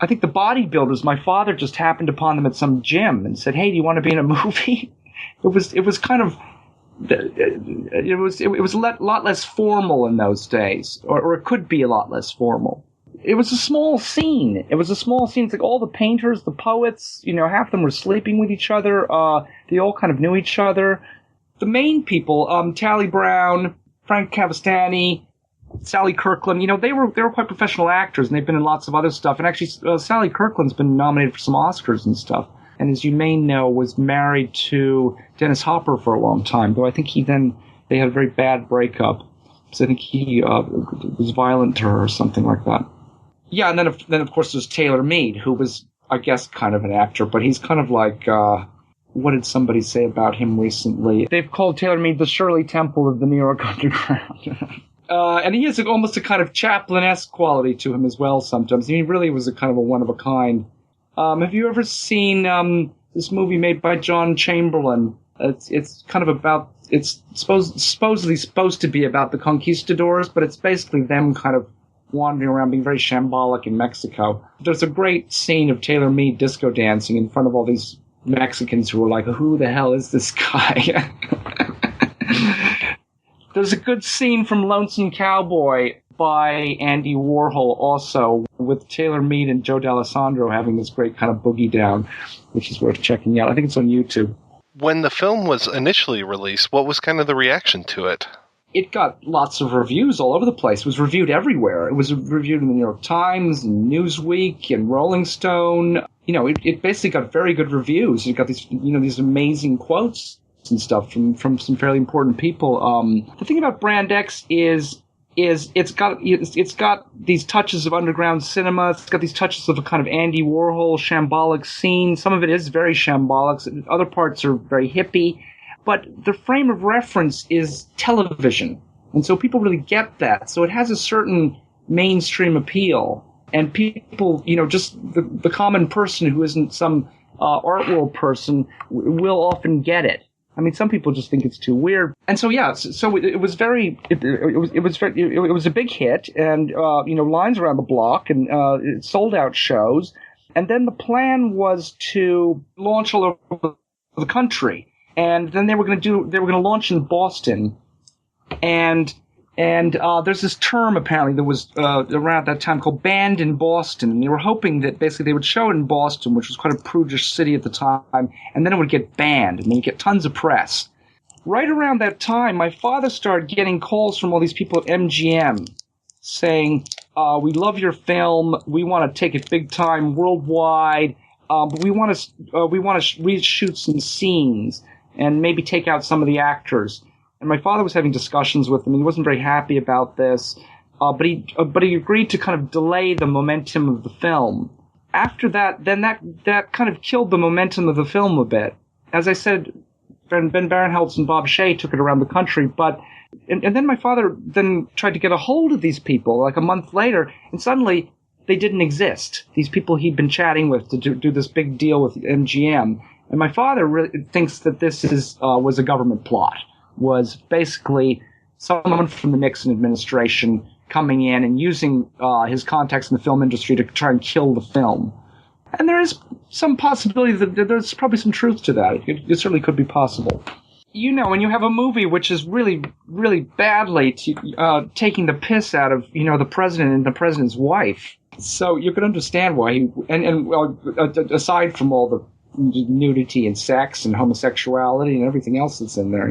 I think the bodybuilders, my father just happened upon them at some gym and said, hey, do you want to be in a movie? It was kind of, it was a lot less formal in those days, or it could be a lot less formal. It was a small scene. It's like all the painters, the poets, half of them were sleeping with each other. They all kind of knew each other. The main people, Tally Brown, frank-cavestani, Sally-Kirkland, they were quite professional actors, and they've been in lots of other stuff. And actually, Sally-Kirkland's been nominated for some Oscars and stuff. And as you may know, was married to Dennis Hopper for a long time, though I think they had a very bad breakup. So I think he was violent to her or something like that. Yeah, and then of course there's Taylor Mead, who was, I guess, kind of an actor, but he's kind of like, what did somebody say about him recently? They've called Taylor Mead the Shirley Temple of the New York Underground. And he has almost a kind of Chaplin-esque quality to him as well sometimes. He really was a kind of a one-of-a-kind. Have you ever seen this movie made by John Chamberlain? It's kind of about, it's supposedly supposed to be about the conquistadors, but it's basically them kind of wandering around being very shambolic in Mexico. There's a great scene of Taylor Mead disco dancing in front of all these Mexicans who are like, who the hell is this guy? There's a good scene from Lonesome Cowboy by Andy Warhol also, with Taylor Mead and Joe D'Alessandro having this great kind of boogie down, which is worth checking out. I think it's on YouTube. When the film was initially released, what was kind of the reaction to it? It got lots of reviews all over the place. It was reviewed everywhere. It was reviewed in the New York Times and Newsweek and Rolling Stone. It basically got very good reviews. It got these amazing quotes and stuff from some fairly important people. The thing about Brand X is it's got these touches of underground cinema. It's got these touches of a kind of Andy Warhol shambolic scene. Some of it is very shambolic. Other parts are very hippie. But the frame of reference is television. And so people really get that. So it has a certain mainstream appeal. And people, just the common person who isn't some art world person will often get it. I mean, some people just think it's too weird. And so, yeah, so it was it was a big hit, and, lines around the block, and it sold out shows. And then the plan was to launch all over the country. And then they were going to launch in Boston. And there's this term apparently that was around that time called Banned in Boston. And they were hoping that basically they would show it in Boston, which was quite a prudish city at the time, and then it would get banned, and then you'd get tons of press. Right around that time, my father started getting calls from all these people at MGM saying, we love your film, we want to take it big time worldwide, but we want to reshoot some scenes and maybe take out some of the actors. And my father was having discussions with him. He wasn't very happy about this, but he agreed to kind of delay the momentum of the film after that, then that kind of killed the momentum of the film a bit. As I said, Ben Barenholtz and Bob Shea took it around the country, and then my father then tried to get a hold of these people like a month later, and suddenly they didn't exist. These people he'd been chatting with to do this big deal with MGM. And my father really thinks that this was a government plot, was basically someone from the Nixon administration coming in and using his contacts in the film industry to try and kill the film. And there is some possibility that there's probably some truth to that. It certainly could be possible. You know, when you have a movie which is really, really badly taking the piss out of, the president and the president's wife, so you can understand why he, aside from all the nudity and sex and homosexuality and everything else that's in there,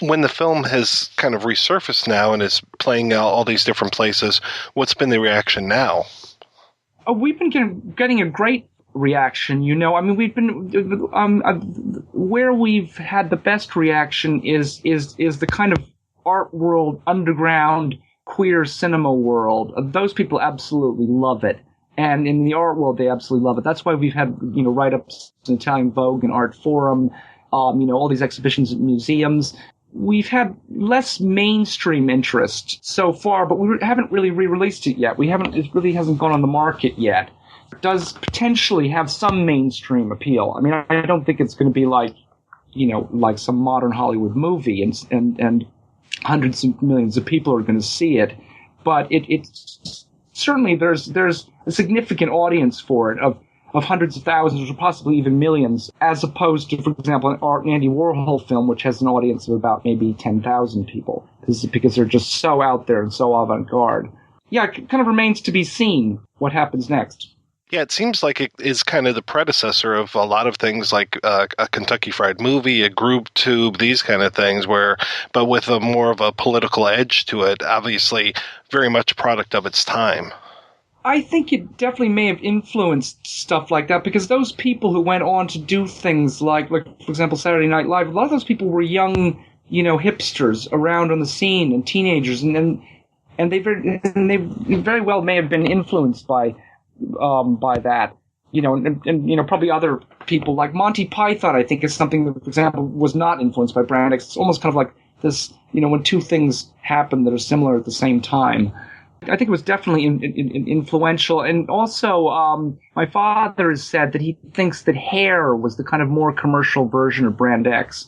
When the film has kind of resurfaced now and is playing all these different places, what's been the reaction now? We've been getting a great reaction, I mean, we've been where we've had the best reaction is the kind of art world, underground queer cinema world. Those people absolutely love it, and in the art world they absolutely love it. That's why we've had write-ups in Italian Vogue and Art Forum, all these exhibitions at museums. We've had less mainstream interest so far, but we haven't really re-released it yet. It really hasn't gone on the market yet. It does potentially have some mainstream appeal. I mean, I don't think it's going to be like some modern Hollywood movie and hundreds of millions of people are going to see it. But it's certainly there's a significant audience for it of hundreds of thousands or possibly even millions, as opposed to, for example, an Andy Warhol film, which has an audience of about maybe 10,000 people, because they're just so out there and so avant-garde. Yeah, it kind of remains to be seen what happens next. Yeah, it seems like it is kind of the predecessor of a lot of things like a Kentucky Fried Movie, a Group Tube, these kind of things, but with a more of a political edge to it, obviously very much a product of its time. I think it definitely may have influenced stuff like that, because those people who went on to do things like for example, Saturday Night Live, a lot of those people were young, hipsters around on the scene and teenagers, and they very well may have been influenced by that, and probably other people like Monty Python. I think is something that, for example, was not influenced by Brand X. It's almost kind of like this, when two things happen that are similar at the same time. I think it was definitely influential. And also, my father has said that he thinks that Hair was the kind of more commercial version of Brand X.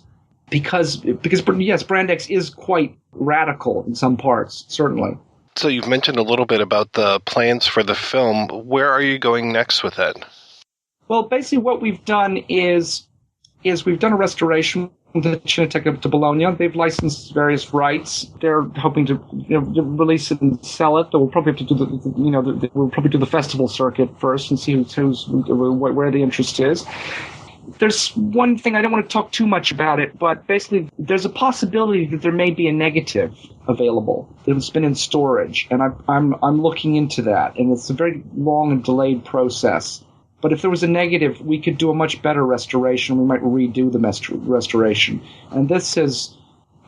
Because yes, Brand X is quite radical in some parts, certainly. So you've mentioned a little bit about the plans for the film. Where are you going next with it? Well, basically what we've done is we've done a restoration with the Cineteca to Bologna. They've licensed various rights. They're hoping to release it and sell it. We'll probably have to do we'll probably do the festival circuit first and see where the interest is. There's one thing, I don't want to talk too much about it, but basically there's a possibility that there may be a negative available that's been in storage, and I'm looking into that, and it's a very long and delayed process. But if there was a negative, we could do a much better restoration. We might redo the restoration. And this is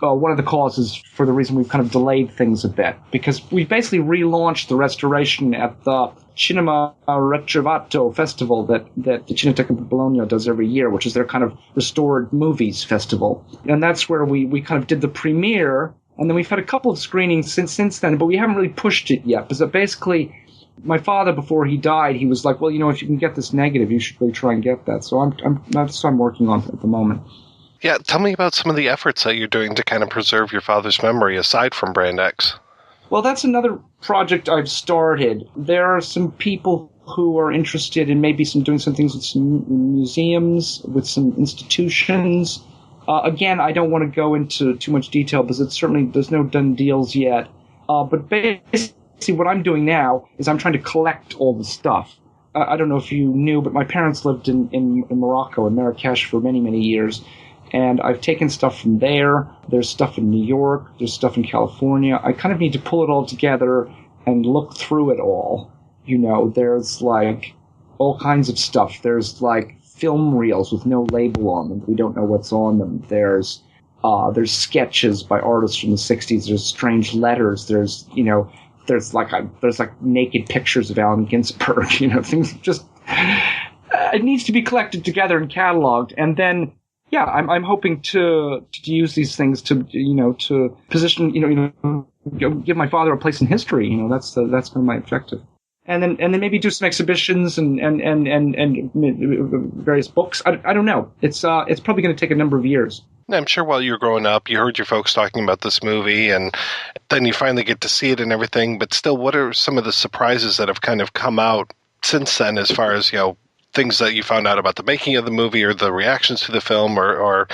one of the causes for the reason we've kind of delayed things a bit, because we basically relaunched the restoration at the Cinema Retrovato festival that the Cineteca di Bologna does every year, which is their kind of restored movies festival. And that's where we kind of did the premiere, and then we've had a couple of screenings since then, but we haven't really pushed it yet, because basically my father, before he died, he was like, well, if you can get this negative, you should really try and get that. So that's what I'm working on at the moment. Yeah, tell me about some of the efforts that you're doing to kind of preserve your father's memory aside from Brand X. Well, that's another project I've started. There are some people who are interested in maybe doing some things with some museums, with some institutions. Again, I don't want to go into too much detail because there's no done deals yet. But basically what I'm doing now is I'm trying to collect all the stuff. I don't know if you knew, but my parents lived in Morocco, in Marrakesh, for many, many years. And I've taken stuff from there. There's stuff in New York. There's stuff in California. I kind of need to pull it all together and look through it all. There's all kinds of stuff. There's film reels with no label on them. We don't know what's on them. There's sketches by artists from the 60s. There's strange letters. There's naked pictures of Allen Ginsberg. Things just it needs to be collected together and cataloged, and then yeah, I'm hoping to use these things to to position give my father a place in history. That's kind of my objective. And then maybe do some exhibitions and various books. I don't know. It's probably going to take a number of years. I'm sure while you were growing up, you heard your folks talking about this movie, and then you finally get to see it and everything. But still, what are some of the surprises that have kind of come out since then, as far as things that you found out about the making of the movie or the reactions to the film, or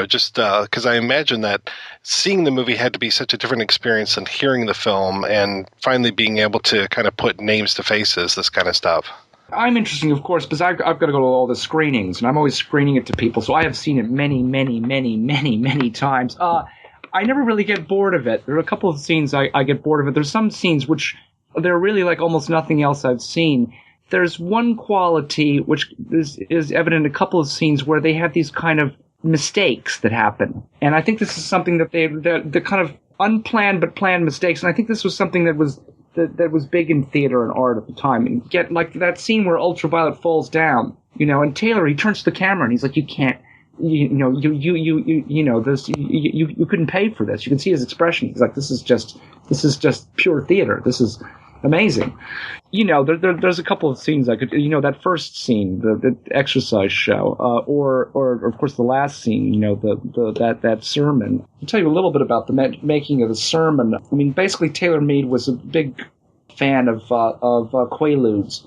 just because I imagine that seeing the movie had to be such a different experience than hearing the film and finally being able to kind of put names to faces, this kind of stuff. I'm interested, of course, because I've got to go to all the screenings, and I'm always screening it to people, so I have seen it many, many, many, many, many times. I never really get bored of it. There are a couple of scenes I get bored of it. There's some scenes which they're really like almost nothing else I've seen. There's one quality which is evident in a couple of scenes where they have these kind of mistakes that happen. And I think this is something that the kind of unplanned but planned mistakes. And I think this was something that was big in theater and art at the time. And get like that scene where Ultraviolet falls down, and Taylor, he turns to the camera and he's like, you can't, you couldn't pay for this. You can see his expression. He's like, this is just pure theater. This is amazing. There's a couple of scenes I could, that first scene, the exercise show, or of course the last scene, that sermon. I'll tell you a little bit about the making of the sermon. I mean, basically Taylor Mead was a big fan of Quaaludes,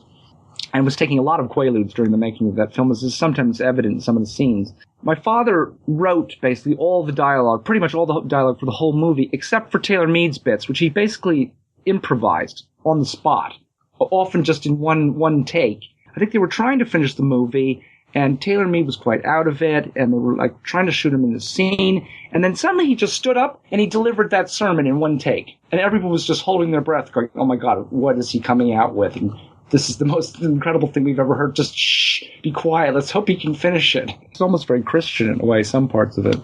and was taking a lot of Quaaludes during the making of that film, as is sometimes evident in some of the scenes. My father wrote basically all the dialogue, pretty much all the dialogue for the whole movie, except for Taylor Mead's bits, which he basically improvised on the spot, often just in one take. I think they were trying to finish the movie, and Taylor Mead was quite out of it, and they were like trying to shoot him in the scene, and then suddenly he just stood up and he delivered that sermon in one take, and everyone was just holding their breath going, oh my god, what is he coming out with? And this is the most incredible thing we've ever heard. Just shh, be quiet, let's hope he can finish it. It's almost very Christian in a way, some parts of it.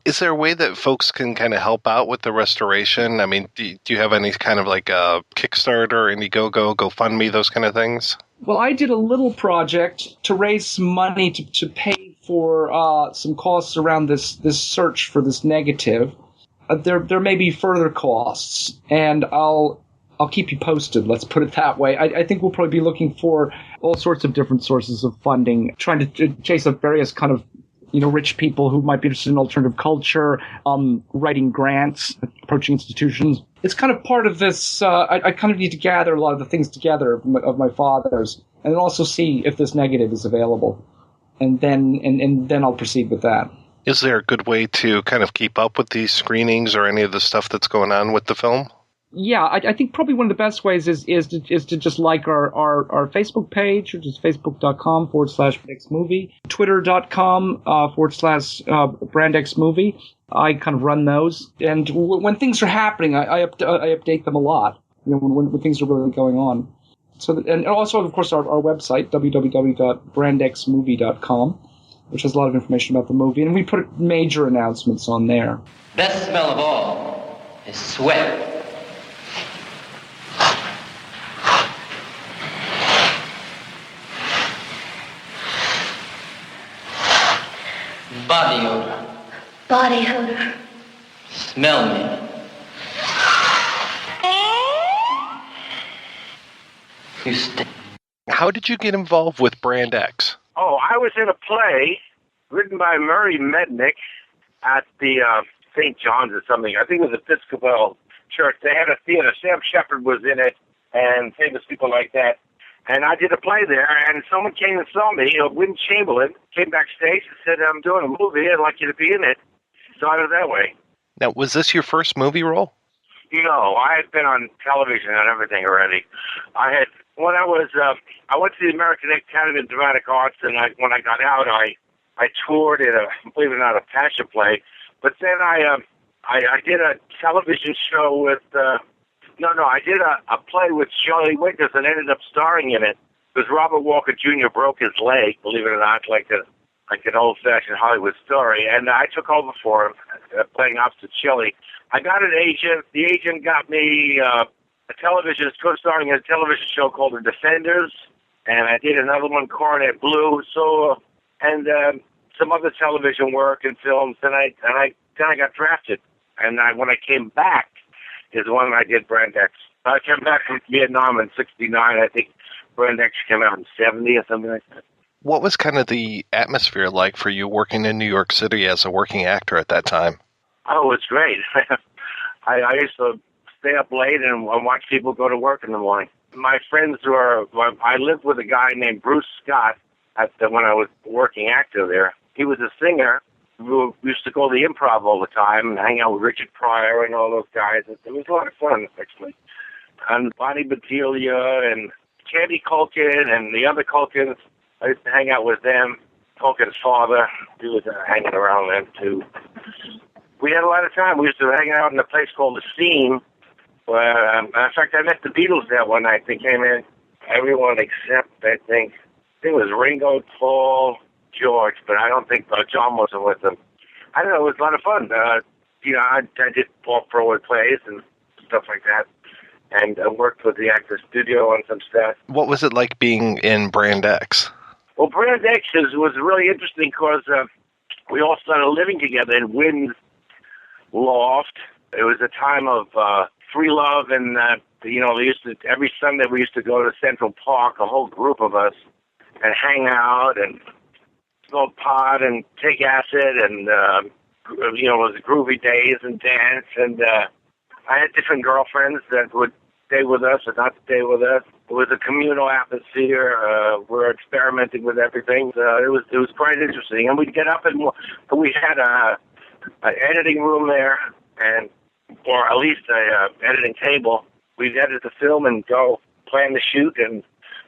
Is there a way that folks can kind of help out with the restoration? I mean, do you have any kind of like a Kickstarter, Indiegogo, GoFundMe, those kind of things? Well, I did a little project to raise some money to pay for some costs around this search for this negative. There may be further costs, and I'll keep you posted. Let's put it that way. I think we'll probably be looking for all sorts of different sources of funding, trying to chase up various kind of rich people who might be interested in alternative culture, writing grants, approaching institutions. It's kind of part of this. I kind of need to gather a lot of the things together of my father's, and then also see if this negative is available, and then I'll proceed with that. Is there a good way to kind of keep up with these screenings or any of the stuff that's going on with the film? Yeah, I think probably one of the best ways is to just like our Facebook page, which is facebook.com/brandxmovie, twitter.com/brandxmovie. I kind of run those, and when things are happening, I update them a lot. When things are really going on. So, and also of course our website www.brandxmovie.com, which has a lot of information about the movie, and we put major announcements on there. Best smell of all is sweat. Body odor. Body odor. Smell me. You stink. How did you get involved with Brand X? Oh, I was in a play written by Murray Mednick at the St. John's or something. I think it was Episcopal Church. They had a theater. Sam-Shepard was in it, and famous people like that. And I did a play there, and someone came and saw me. Wynn Chamberlain came backstage and said, I'm doing a movie. I'd like you to be in it. Started that way. Now, was this your first movie role? No, I had been on television and everything already. I went to the American Academy of Dramatic Arts, and when I got out, I toured in believe it or not, a passion play. But then I did a television show with, I did a play with Shirley Winters and ended up starring in it. Because Robert Walker Jr. broke his leg, believe it or not, like an old-fashioned Hollywood story, and I took over for him, playing opposite Shirley. I got an agent. The agent got me co-starring in a television show called The Defenders, and I did another one, Coronet Blue, so, and some other television work and films, and then I got drafted. And when I came back is the one I did Brand X. I came back from Vietnam in 69. I think Brand X came out in 70 or something like that. What was kind of the atmosphere like for you working in New York City as a working actor at that time? Oh, it's great. I used to stay up late and watch people go to work in the morning. My friends I lived with a guy named Bruce Scott when I was working actor there. He was a singer who used to go to the Improv all the time and hang out with Richard Pryor and all those guys. It was a lot of fun, actually. And Bonnie Bedelia and Candy Culkin and the other Culkins, I used to hang out with them. Culkin's father, he was hanging around then, too. We had a lot of time. We used to hang out in a place called The Scene, where, in fact, I met the Beatles there one night. They came in, everyone except, I think it was Ringo, Paul, George, but I don't think John wasn't with them. I don't know, it was a lot of fun. I did off-Broadway plays and stuff like that, and I worked with the Actors Studio on some stuff. What was it like being in Brand X? Well, Brand X was really interesting because we all started living together in Wynn's loft. It was a time of free love, and every Sunday we used to go to Central Park, a whole group of us, and hang out and smoke pot and take acid, and it was groovy days and dance. And I had different girlfriends that would stay with us or not stay with us. It was a communal atmosphere. We're experimenting with everything. It was quite interesting. And we'd get up and we had an editing room there, or at least a editing table. We'd edit the film and go plan the shoot. And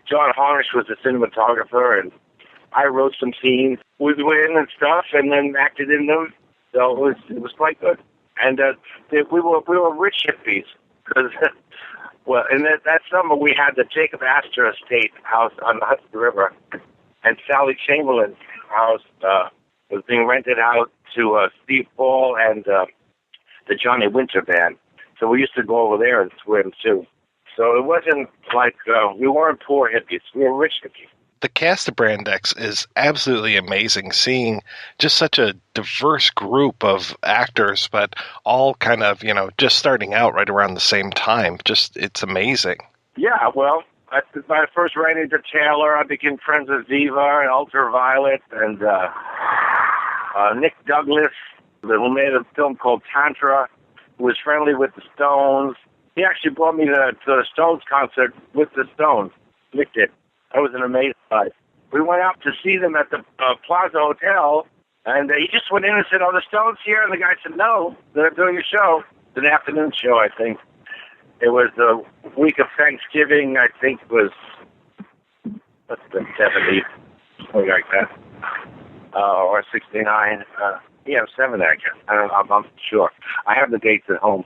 John Harnish was the cinematographer, and I wrote some scenes with Wynn and stuff, and then acted in them. So it was quite good. And we were rich hippies because, well, in that summer we had the Jacob Astor Estate house on the Hudson River, and Sally Chamberlain's house was being rented out to Steve Paul and the Johnny Winter Band. So we used to go over there and swim too. So it wasn't like we weren't poor hippies; we were rich hippies. The cast of Brand X is absolutely amazing, seeing just such a diverse group of actors, but all kind of, just starting out right around the same time. It's amazing. Yeah, well, when I first ran into Taylor, I became friends with Viva and Ultraviolet and Nick Douglas, who made a film called Tantra, who was friendly with the Stones. He actually brought me to the Stones concert with the Stones. Nick did. That was an amazing night. We went out to see them at the Plaza Hotel, and he just went in and said, "Oh, the Stones here?" And the guy said, "No, they're doing a show." It's an afternoon show, I think. It was the week of Thanksgiving, I think it was, what's the 70s, something like that, or 69. 70, I guess. I'm not sure. I have the dates at home.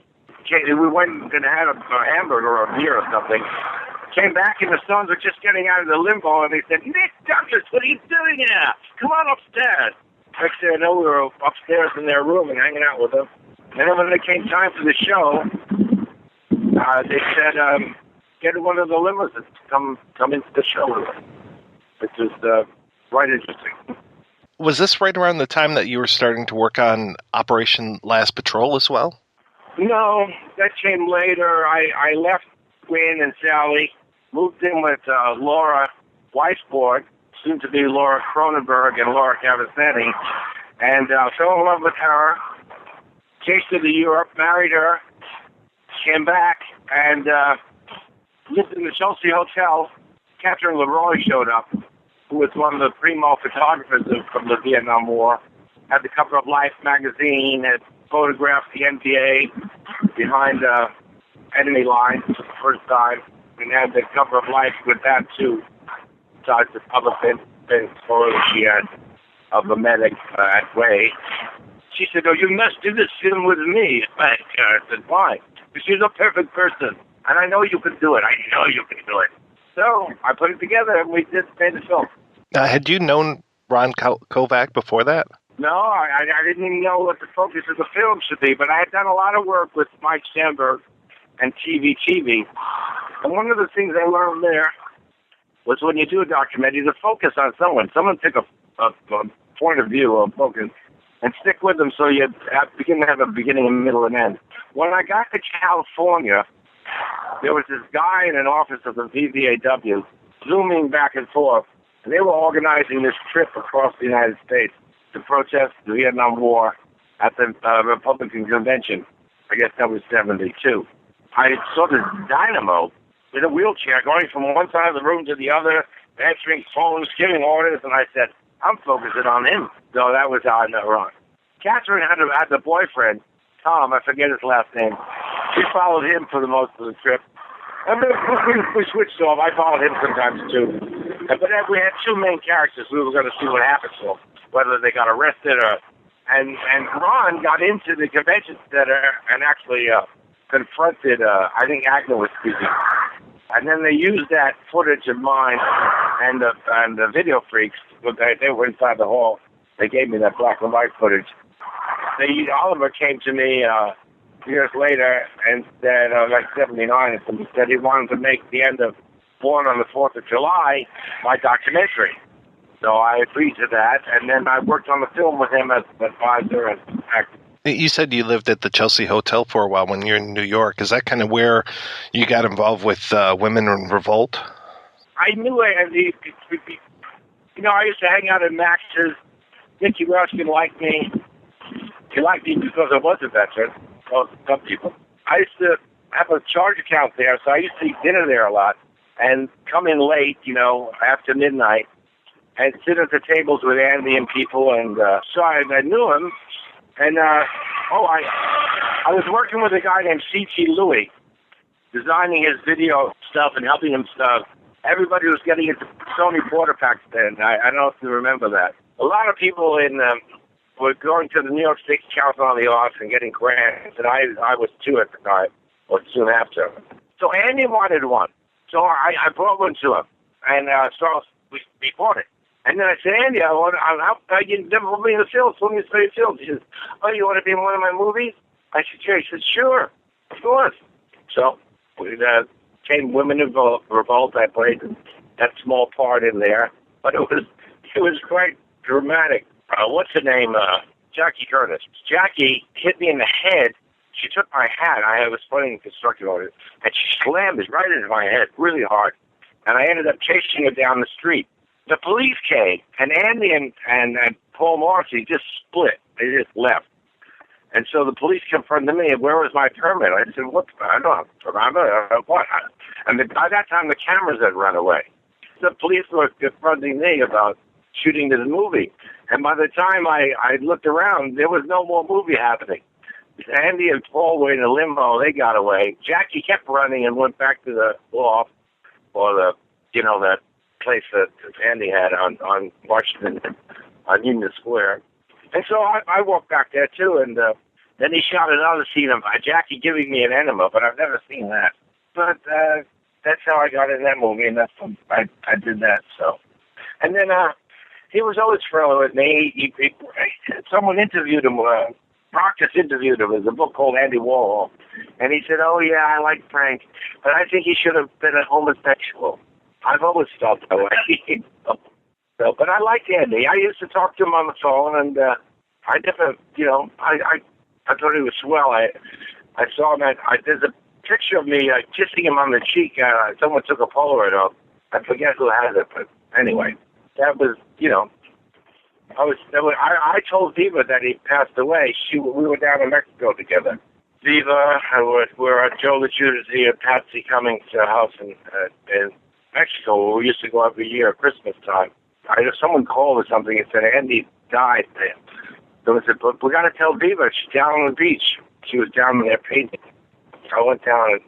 We went and had a hamburger or a beer or something. Came back and the Stones were just getting out of the limo, and they said, "Nick Douglas, what are you doing here? Come on upstairs." Next thing I know, we were upstairs in their room and hanging out with them. And then when it came time for the show, they said, "Get one of the limos and come into the show with us," which was quite interesting. Was this right around the time that you were starting to work on Operation Last Patrol as well? No, that came later. I left Wynn and Sally, moved in with Laura Weisborg, soon to be Laura Cronenberg and Laura Cavestani, and fell in love with her, chased her to Europe, married her, came back, and lived in the Chelsea Hotel. Catherine Leroy showed up, who was one of the primo photographers from the Vietnam War, had the cover of Life magazine, had photographed the NBA behind enemy lines for the first time, and had the cover of Life with that too, besides the other photos she had of the medic at Way. She said, "Oh, you must do this film with me." I said, "Why?" Because you're the perfect person, and I know you can do it. I know you can do it. So I put it together, and we made the film. Had you known Ron Kovac before that? No, I didn't even know what the focus of the film should be, but I had done a lot of work with Mike Sandberg and TV. And one of the things I learned there was when you do a documentary, to focus on someone. Someone took a point of view or focus and stick with them so you begin to have a beginning, a middle, and end. When I got to California, there was this guy in an office of the VVAW zooming back and forth, and they were organizing this trip across the United States to protest the Vietnam War at the Republican Convention. I guess that was 72. I saw this dynamo in a wheelchair going from one side of the room to the other, answering phones, giving orders, and I said, I'm focusing on him. So that was how I met Ron. Catherine had a boyfriend, Tom, I forget his last name. She followed him for the most of the trip. And we switched off. I followed him sometimes, too. But we had two main characters. We were going to see what happened to them, whether they got arrested or... And Ron got into the convention center and actually confronted, I think Agnew was speaking. And then they used that footage of mine and the video freaks. They were inside the hall. They gave me that black and white footage. Oliver came to me years later and said, like 79, and he said he wanted to make the end of Born on the 4th of July my documentary. So I agreed to that, and then I worked on the film with him as an advisor and actor. You said you lived at the Chelsea Hotel for a while when you were in New York. Is that kind of where you got involved with Women in Revolt? I knew it. I used to hang out at Max's. Nicky Ruskin liked me. He liked me because I was a veteran. Well, some people. I used to have a charge account there, so I used to eat dinner there a lot and come in late, after midnight, and sit at the tables with Andy and people. And so I knew him. And, I was working with a guy named C.T. Louis, designing his video stuff and helping him stuff. Everybody was getting into Sony Porter packs then. I don't know if you remember that. A lot of people were going to the New York State Council on the Arts and getting grants, and I was two at the time, or soon after. So Andy wanted one. So I brought one to him, and so we bought it. And then I said, Andy, you never put me in the films. Put me in the films. He says, oh, you want to be in one of my movies? I said, sure. He said, sure, of course. So we came Women in Revolt. I played that small part in there, but it was quite dramatic. What's her name? Jackie Curtis. Jackie hit me in the head. She took my hat. I was playing construction orders, and she slammed it right into my head really hard. And I ended up chasing her down the street. The police came, and Andy and Paul Morrissey just split. They just left. And so the police confronted me, where was my permit? I said, what? I don't have a permit. What? And by that time, the cameras had run away. The police were confronting me about shooting this movie. And by the time I looked around, there was no more movie happening. Andy and Paul were in a limo. They got away. Jackie kept running and went back to the loft, or that place that Andy had on Washington, on Union Square. And so I walked back there, too, and then he shot another scene of Jackie giving me an enema, but I've never seen that. But that's how I got in that movie, and that's I did that. So, and then he was always friendly with me. Someone interviewed him, Proctus interviewed him. There's a book called Andy-Warhol, and he said, oh, yeah, I like Frank, but I think he should have been a homosexual. I've always felt that way. So, but I liked Andy. I used to talk to him on the phone, and I never, I thought he was swell. I saw him there's a picture of me kissing him on the cheek. Someone took a Polaroid of. I forget who had it, but anyway, that was, I told Viva that he passed away. We were down in Mexico together. Viva, we're at Joe LaGiudice and Patsy Cummings' house in Mexico. We used to go every year at Christmas time. Someone called or something and said Andy died there. So I said, but we got to tell Viva she's down on the beach. She was down there painting. So I went down and,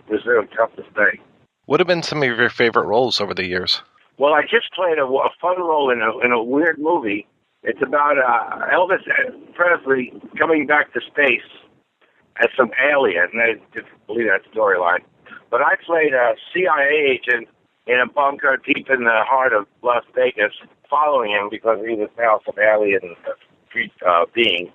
was very tough to stay. What have been some of your favorite roles over the years? Well, I just played a fun role in a weird movie. It's about Elvis Presley coming back to space as some alien. I didn't believe that storyline. But I played a CIA agent in a bunker deep in the heart of Las Vegas, following him because he was now some alien being.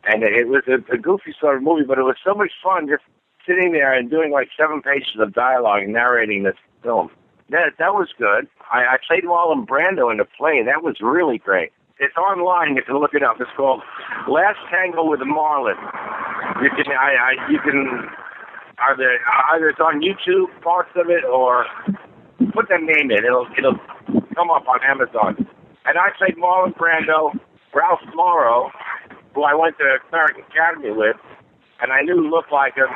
And it was a goofy sort of movie, but it was so much fun just sitting there and doing like 7 pages of dialogue and narrating this film. That was good. I played Marlon Brando in the play. That was really great. It's online. You can look it up. It's called Last Tango with the Marlin. You can either it's on YouTube, parts of it, or put that name in. It'll come up on Amazon. And I played Marlon Brando, Ralph Morrow, who I went to American Academy with, and I knew looked like him,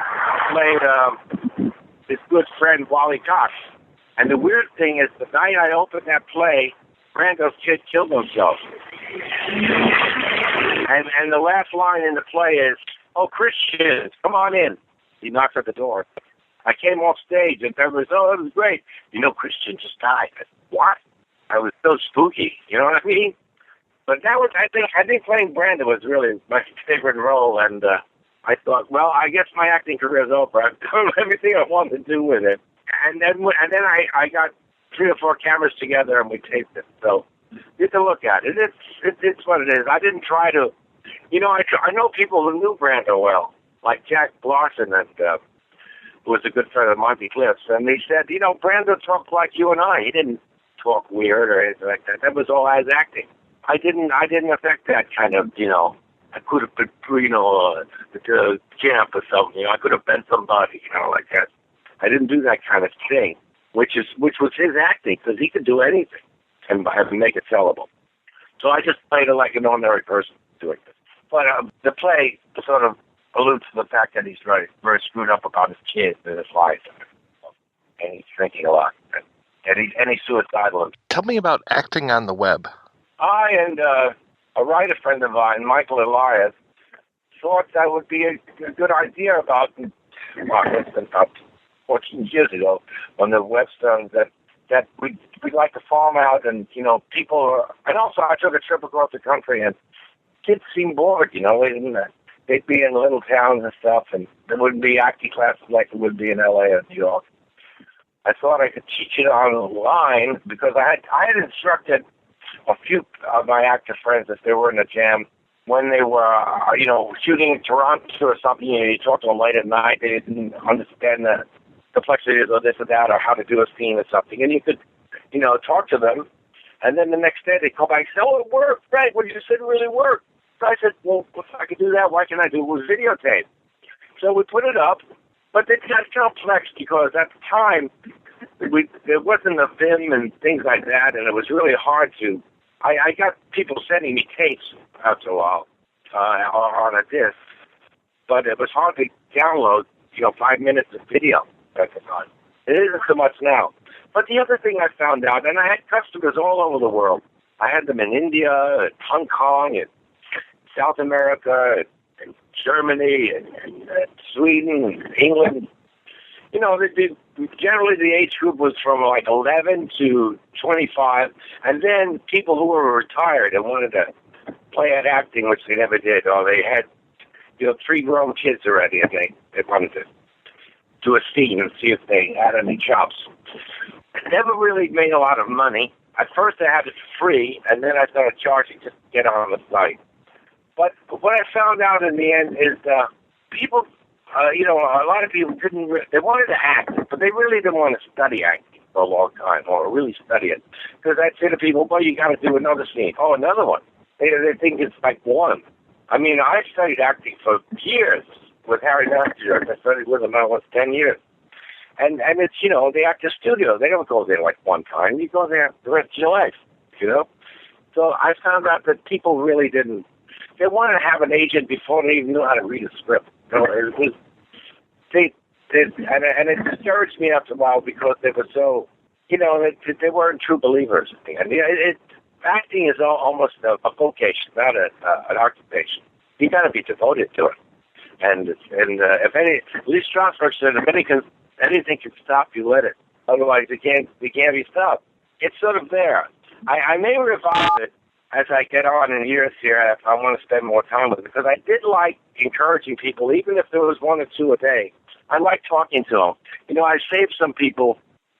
played his good friend Wally Cox. And the weird thing is, the night I opened that play, Brando's kid killed himself. And the last line in the play is, "Oh, Christians, come on in." He knocks at the door. I came off stage, and everyone said, "Oh, it was great. You know, Christian just died." I said, "What?" I was so spooky. You know what I mean? But that was, I think playing Brando was really my favorite role, and I thought, well, I guess my acting career is over. I've done everything I wanted to do with it. And then I got 3 or 4 cameras together, and we taped it. So you can look at it. It's what it is. I didn't try to, you know, I know people who knew Brando well, like Jack Larson, and who was a good friend of Monty Cliff's, and he said, you know, Brando talked like you and I. He didn't talk weird or anything like that. That was all as acting. I didn't affect that kind of, you know, I could have been, you know, the champ or something. You know, I could have been somebody, you know, like that. I didn't do that kind of thing, which was his acting, because he could do anything and make it sellable. So I just played it like an ordinary person doing this. But the play sort of alludes to the fact that he's very, very screwed up about his kids and his life, and he's drinking a lot, and he's suicidal. Tell me about acting on the web. I and a writer friend of mine, Michael Elias, thought that would be a good idea about 14 years ago on the web started that we'd like to farm out, and, you know, people, and also I took a trip across the country, and kids seemed bored, you know, they'd be in little towns and stuff, and there wouldn't be acting classes like there would be in LA or New York. I thought I could teach it online, because I had instructed a few of my actor friends, if they were in a jam, when they were, you know, shooting in Toronto or something, you know, you talk to them late at night, they didn't understand the complexities of this or that, or how to do a scene or something, and you could, you know, talk to them, and then the next day they come back and say, "Oh, it worked, Frank, what you said really worked." So I said, well, if I could do that, why can't I do it with videotape? So we put it up, but it got complex, because at the time, there wasn't a film and things like that, and it was really hard to, I got people sending me tapes after a while on a disc, but it was hard to download, you know, 5 minutes of video at the time. It isn't so much now. But the other thing I found out, and I had customers all over the world. I had them in India, Hong Kong, and South America, and Germany, and Sweden, and England. You know, generally the age group was from like 11 to 25, and then people who were retired and wanted to play at acting, which they never did, or they had, you know, 3 grown kids already, and they wanted to do a scene and see if they had any chops. I never really made a lot of money. At first I had it free, and then I started charging just to get on the site. But what I found out in the end is people, you know, a lot of people they wanted to act, but they really didn't want to study acting for a long time, or really study it. Because I'd say to people, well, you got to do another scene. Oh, another one. They think it's like one. I mean, I studied acting for years with Harry Master. I studied with him almost 10 years. And it's, you know, the actor studio. They don't go there like one time. You go there the rest of your life, you know? So I found out that people really didn't. They wanted to have an agent before they even knew how to read a script. You know, it was, and it discouraged me after a while, because they were so, you know, they weren't true believers. And acting is almost a vocation, not an occupation. You got to be devoted to it. And if Lee Strasberg said, if anything can stop you, let it. Otherwise, it can't be stopped. It's sort of there. I may revive it as I get on in years here, if I want to spend more time with it, because I did like encouraging people, even if there was 1 or 2 a day. I like talking to them. You know, I saved some people,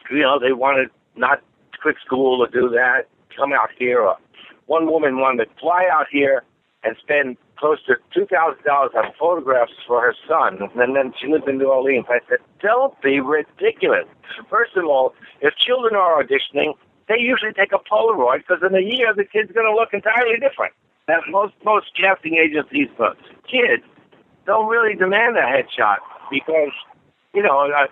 you know, they wanted not to quit school or do that, come out here. Or one woman wanted to fly out here and spend close to $2,000 on photographs for her son, and then she lived in New Orleans. I said, don't be ridiculous. First of all, if children are auditioning, they usually take a Polaroid, because in a year the kid's going to look entirely different. And most casting agencies for kids don't really demand a headshot, because, you know, a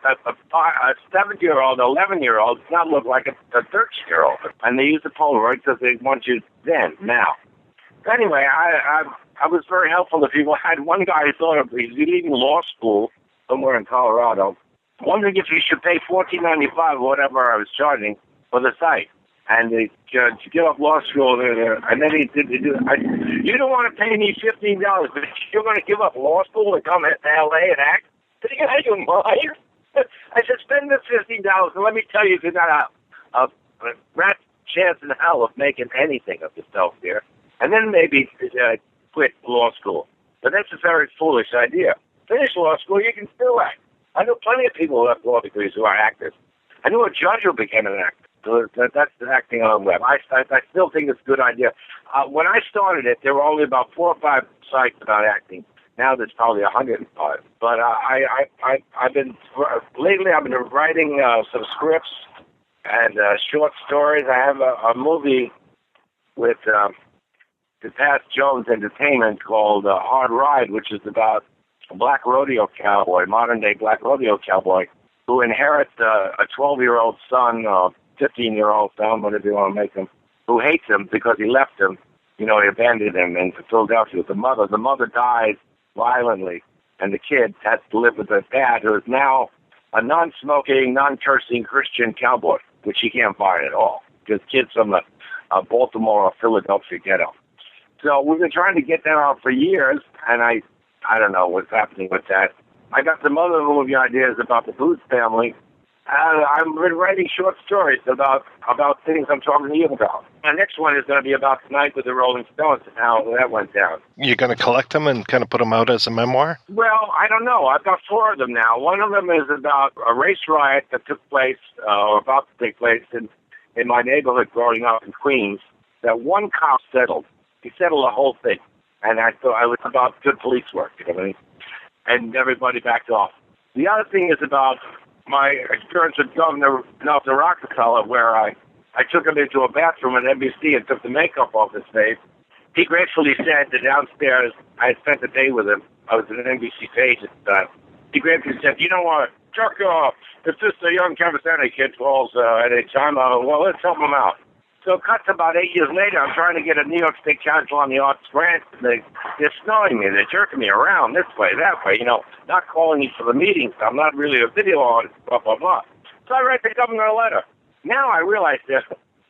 7-year-old, 11-year-old does not look like a 13-year-old. And they use the Polaroid because they want you then, now. Anyway, I was very helpful to people. I had one guy who thought of he's leaving law school somewhere in Colorado, wondering if he should pay $14.95 or whatever I was charging for the site. And to get off law school, and then he did. You don't want to pay me $15, but you're going to give up law school and come to L.A. and act? Did you out of your mind? I said, spend this $15, and let me tell you, you're not a rat chance in hell of making anything of yourself here. And then maybe quit law school. But that's a very foolish idea. Finish law school, you can still act. I know plenty of people who have law degrees who are actors. I knew a judge who became an actor. So that's acting on the web. I still think it's a good idea. When I started it, there were only about 4 or 5 sites about acting. Now there's probably 105. But I've been writing some scripts and short stories. I have a movie with Pat Jones Entertainment called Hard Ride, which is about a black rodeo cowboy, modern-day black rodeo cowboy, who inherits a 12-year-old son, 15-year-old son, whatever you want to make him, who hates him because he left him. You know, he abandoned him in Philadelphia with the mother. The mother dies violently, and the kid has to live with the dad, who is now a non-smoking, non-cursing Christian cowboy, which he can't find at all, because kids from the Baltimore or Philadelphia ghetto. So we've been trying to get that out for years, and I don't know what's happening with that. I got some other movie ideas about the Booth family. I've been writing short stories about things I'm talking to you about. My next one is going to be about Tonight with the Rolling Stones and how that went down. You're going to collect them and kind of put them out as a memoir? Well, I don't know. I've got 4 of them now. One of them is about a race riot that took place, or about to take place, in my neighborhood growing up in Queens, that one cop settled. He settled the whole thing. And I thought it was about good police work, you know what I mean? And everybody backed off. The other thing is about my experience with Governor Nelson Rockefeller, where I took him into a bathroom at NBC and took the makeup off his face. He gratefully said that downstairs, I had spent the day with him. I was at an NBC page at the time. He gratefully said, you know what, jerk off. If this young Cavestani kid falls at any time, well, let's help him out. So it cuts about 8 years later. I'm trying to get a New York State Council on the Arts grant. They're snowing me. They're jerking me around this way, that way, you know, not calling me for the meetings. I'm not really a video on it, blah, blah, blah. So I write the governor a letter. Now I realize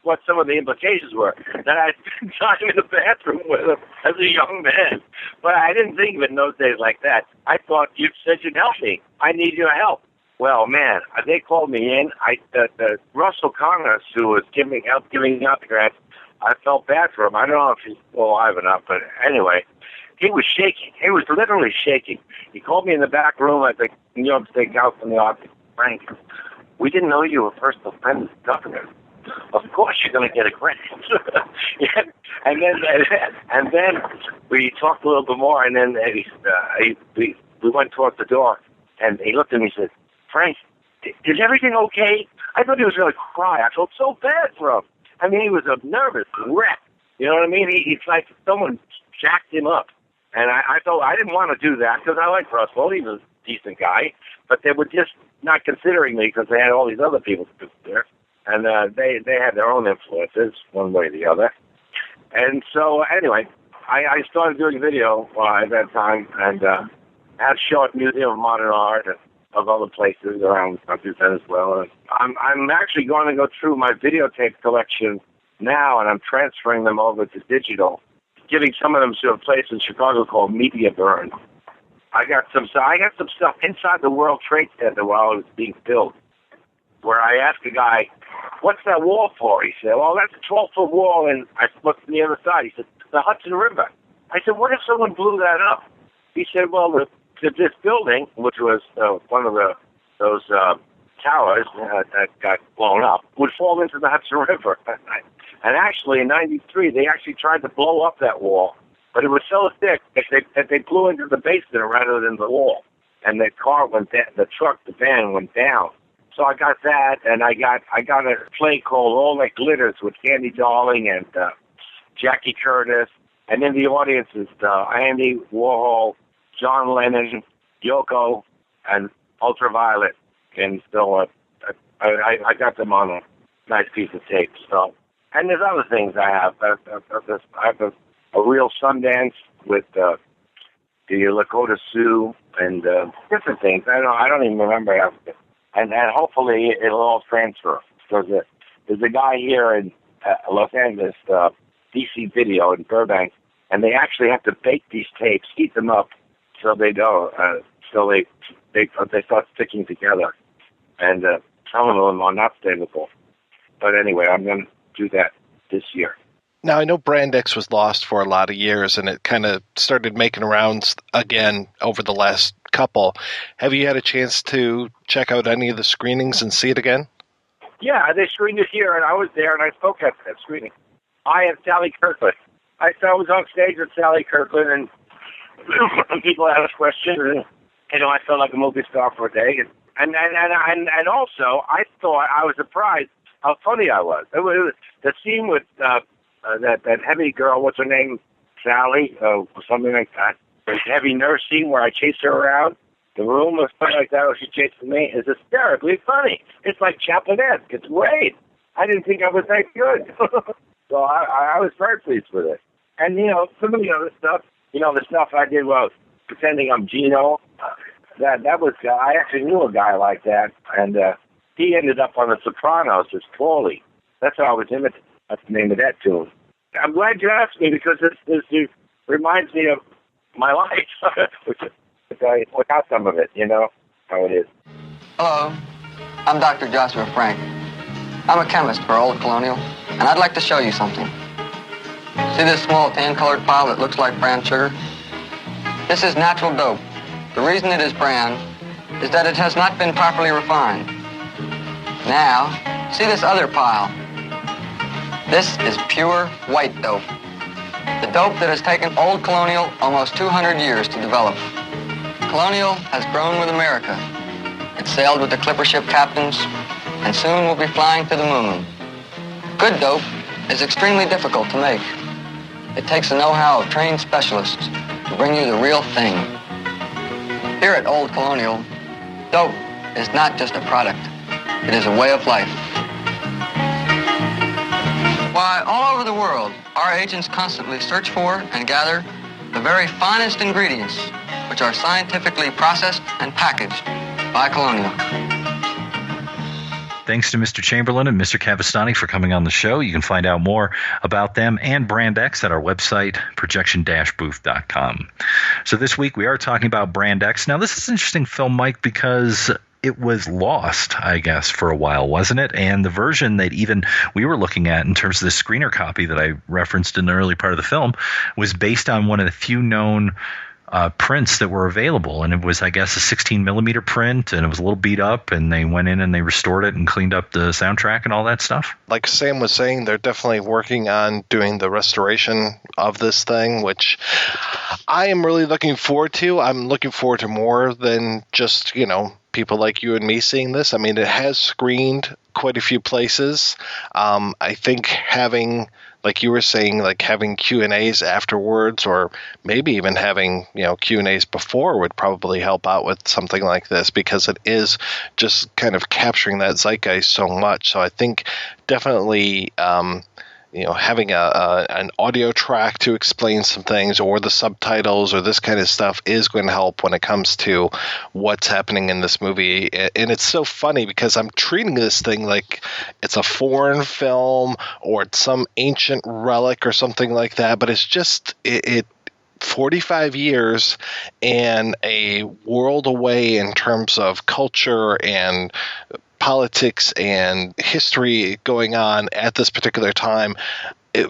what some of the implications were, that I spent time in the bathroom with him as a young man. But I didn't think of it in those days like that. I thought you said you'd help me. I need your help. Well, man, they called me in. Russell Connors, who was giving out the grants, I felt bad for him. I don't know if he's still alive or not, but anyway, he was shaking. He was literally shaking. He called me in the back room at the New York State Council in the office. Frank, we didn't know you were personal friends with the governor. Of course you're going to get a grant. Yeah. And then we talked a little bit more, and then we went towards the door, and he looked at me and said, Frank, is everything okay? I thought he was going to cry. I felt so bad for him. I mean, he was a nervous wreck. You know what I mean? It's like someone jacked him up. And I thought I didn't want to do that because I like Russell. He was a decent guy. But they were just not considering me because they had all these other people to consider. And they had their own influences, one way or the other. And so, anyway, I started doing video at that time and had a show at Museum of Modern Art and of other places around the country as well. I'm actually going to go through my videotape collection now, and I'm transferring them over to digital, giving some of them to a place in Chicago called Media Burn. I got some stuff inside the World Trade Center while it was being built, where I asked a guy, "What's that wall for?" He said, "Well, that's a 12-foot wall," and I looked on the other side. He said, "The Hudson River." I said, "What if someone blew that up?" He said, "Well, this building, which was one of those towers that got blown up, would fall into the Hudson River." And actually, in '93, they actually tried to blow up that wall but it was so thick that they blew into the basement rather than the wall, and the car went down, the van went down. So I got that, and I got a play called All That Glitters with Candy Darling and Jackie Curtis, and in the audience is Andy Warhol, John Lennon, Yoko, and Ultraviolet. And so I got them on a nice piece of tape. So, and there's other things I have. I have a real Sundance with the Lakota Sioux and different things. I don't even remember half of it. And hopefully it'll all transfer. Because there's a guy here in Los Angeles, DC Video in Burbank, and they actually have to bake these tapes, heat them up, so they go, so they start sticking together. And some of them are not stable. But anyway, I'm going to do that this year. Now, I know Brand X was lost for a lot of years, and it kind of started making rounds again over the last couple. Have you had a chance to check out any of the screenings and see it again? Yeah, they screened it here, and I was there, and I spoke at that screening. I and Sally-Kirkland. I was on stage with Sally-Kirkland, and people asked questions, and I felt like a movie star for a day. And also, I thought, I was surprised how funny I was. It was the scene with that heavy girl, what's her name, Sally, or something like that. The heavy nurse scene where I chased her around the room or something like that, or she chased me, is hysterically funny. It's like Chaplin-esque. It's great. I didn't think I was that good. So I was very pleased with it. And, some of the other stuff, the stuff I did was pretending I'm Gino. That was, I actually knew a guy like that, and he ended up on The Sopranos as Paulie. That's how I was imitating. That's the name of that tune. I'm glad you asked me, because this reminds me of my life, without some of it, how it is. Hello, I'm Dr. Joshua Frank. I'm a chemist for Old Colonial, and I'd like to show you something. See this small tan-colored pile that looks like brown sugar? This is natural dope. The reason it is brown is that it has not been properly refined. Now, see this other pile? This is pure white dope. The dope that has taken Old Colonial almost 200 years to develop. Colonial has grown with America. It sailed with the clipper ship captains, and soon will be flying to the moon. Good dope is extremely difficult to make. It takes the know-how of trained specialists to bring you the real thing. Here at Old Colonial, dope is not just a product. It is a way of life. Why, all over the world, our agents constantly search for and gather the very finest ingredients, which are scientifically processed and packaged by Colonial. Thanks to Mr. Chamberlain and Mr. Cavestani for coming on the show. You can find out more about them and Brand X at our website, projection-booth.com. So this week we are talking about Brand X. Now, this is an interesting film, Mike, because it was lost, I guess, for a while, wasn't it? And the version that even we were looking at in terms of the screener copy that I referenced in the early part of the film was based on one of the few known prints that were available, and it was, I guess, a 16 millimeter print, and it was a little beat up, and they went in and they restored it and cleaned up the soundtrack and all that stuff. Like Sam was saying, they're definitely working on doing the restoration of this thing, which I am really looking forward to. I'm looking forward to more than just, people like you and me seeing this. I mean, it has screened quite a few places. I think having, like you were saying, like having Q&As afterwards, or maybe even having, Q&As before would probably help out with something like this, because it is just kind of capturing that zeitgeist so much. So I think definitely, having an audio track to explain some things, or the subtitles, or this kind of stuff is going to help when it comes to what's happening in this movie. And it's so funny because I'm treating this thing like it's a foreign film or it's some ancient relic or something like that, but it's just it 45 years and a world away in terms of culture and politics and history going on at this particular time. It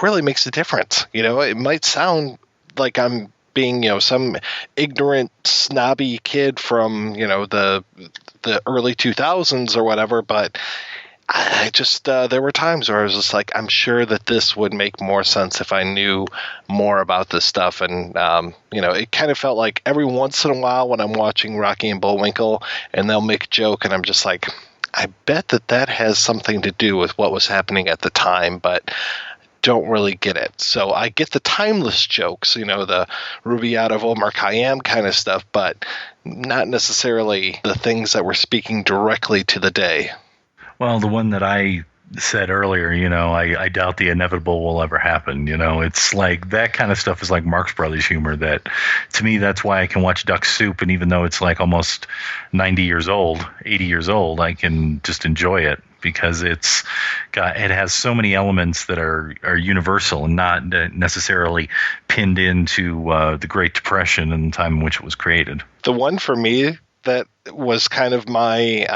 really makes a difference. It might sound like I'm being, some ignorant, snobby kid from, the early 2000s or whatever, but I just, there were times where I was just like, I'm sure that this would make more sense if I knew more about this stuff. And, it kind of felt like every once in a while when I'm watching Rocky and Bullwinkle and they'll make a joke and I'm just like, I bet that has something to do with what was happening at the time, but don't really get it. So I get the timeless jokes, the Rubaiyat of Omar Khayyam kind of stuff, but not necessarily the things that were speaking directly to the day. Well, the one that I said earlier, I doubt the inevitable will ever happen. It's like that kind of stuff is like Marx Brothers humor that, to me, that's why I can watch Duck Soup. And even though it's like almost 80 years old, I can just enjoy it because it has so many elements that are universal and not necessarily pinned into the Great Depression and the time in which it was created. The one for me that was kind of my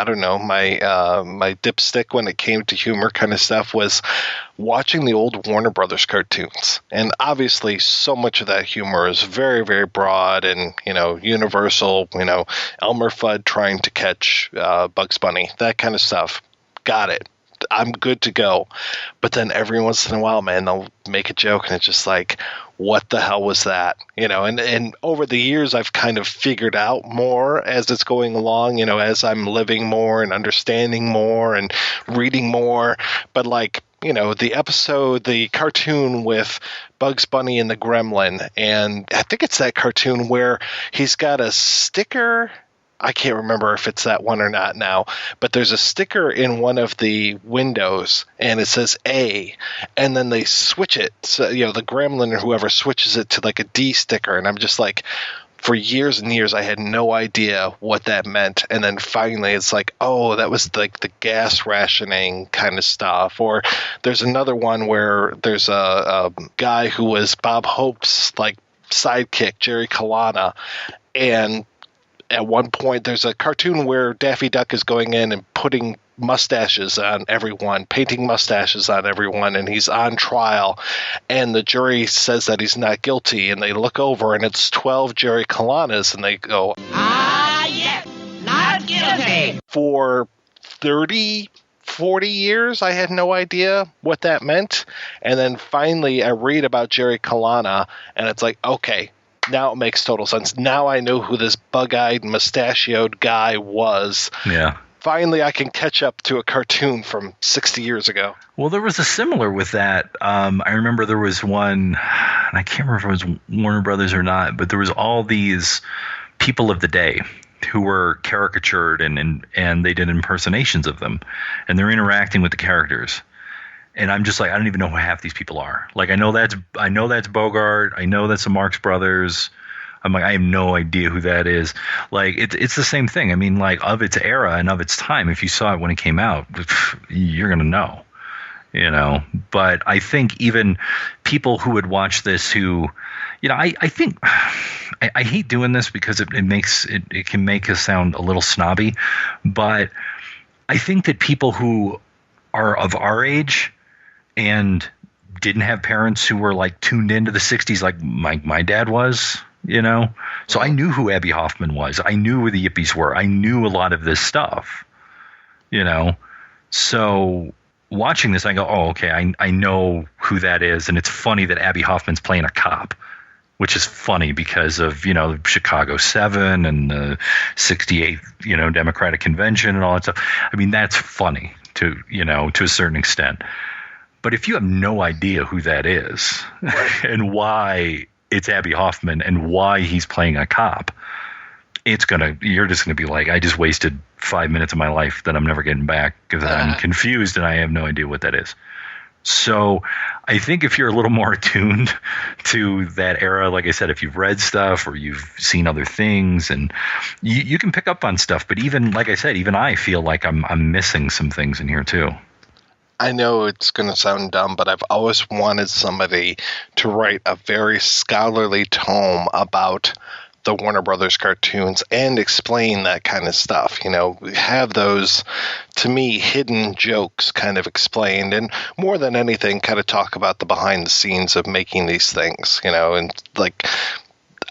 dipstick when it came to humor kind of stuff was watching the old Warner Brothers cartoons. And obviously so much of that humor is very, very broad and, universal, Elmer Fudd trying to catch Bugs Bunny, that kind of stuff. Got it. I'm good to go. But then every once in a while, man, they'll make a joke and it's just like, what the hell was that? And over the years, I've kind of figured out more as it's going along, as I'm living more and understanding more and reading more. But the cartoon with Bugs Bunny and the Gremlin, and I think it's that cartoon where he's got a sticker. I can't remember if it's that one or not now, but there's a sticker in one of the windows and it says A, and then they switch it. So, the Gremlin or whoever switches it to like a D sticker. And I'm just like, for years and years, I had no idea what that meant. And then finally it's like, oh, that was like the gas rationing kind of stuff. Or there's another one where there's a guy who was Bob Hope's like sidekick, Jerry Kalana. And at one point, there's a cartoon where Daffy Duck is going in and putting mustaches on everyone, painting mustaches on everyone, and he's on trial. And the jury says that he's not guilty, and they look over, and it's 12 Jerry Kalanas, and they go, Ah, yes, not guilty. For 30, 40 years, I had no idea what that meant. And then finally, I read about Jerry Kalana, and it's like, okay, now it makes total sense. Now I know who this bug-eyed, mustachioed guy was. Yeah. Finally, I can catch up to a cartoon from 60 years ago. Well, there was a similar with that. I remember there was one, and I can't remember if it was Warner Brothers or not, but there was all these people of the day who were caricatured and they did impersonations of them, and they're interacting with the characters. And I'm just like, I don't even know who half these people are. Like, I know that's Bogart. I know that's the Marx Brothers. I'm like, I have no idea who that is. Like, it's the same thing. I mean, like, of its era and of its time, if you saw it when it came out, you're going to know, But I think even people who would watch this who, I think I hate doing this because it can make us sound a little snobby. But I think that people who are of our age and didn't have parents who were like tuned into the 60s like my dad was, So I knew who Abbie-Hoffman was. I knew who the Yippies were. I knew a lot of this stuff, So watching this, I go, oh, okay, I know who that is. And it's funny that Abbie-Hoffman's playing a cop, which is funny because of, Chicago 7 and the 68, Democratic Convention and all that stuff. I mean, that's funny to a certain extent. But if you have no idea who that is and why it's Abbie-Hoffman and why he's playing a cop, you're just going to be like, I just wasted 5 minutes of my life that I'm never getting back because I'm confused and I have no idea what that is. So I think if you're a little more attuned to that era, like I said, if you've read stuff or you've seen other things and you can pick up on stuff. But even, like I said, even I feel like I'm missing some things in here too. I know it's going to sound dumb, but I've always wanted somebody to write a very scholarly tome about the Warner Brothers cartoons and explain that kind of stuff, have those, to me, hidden jokes kind of explained, and more than anything, kind of talk about the behind the scenes of making these things, and like,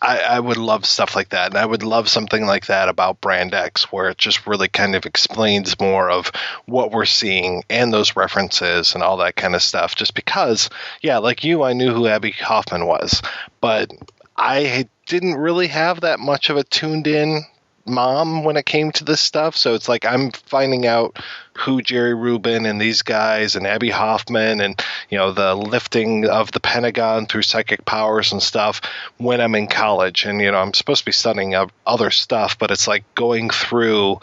I would love stuff like that. And I would love something like that about Brand X, where it just really kind of explains more of what we're seeing and those references and all that kind of stuff. Just because, yeah, like you, I knew who Abbie-Hoffman was, but I didn't really have that much of a tuned in mom when it came to this stuff. So it's like I'm finding out who Jerry Rubin and these guys and Abbie-Hoffman and, the lifting of the Pentagon through psychic powers and stuff when I'm in college. And, I'm supposed to be studying other stuff, but it's like going through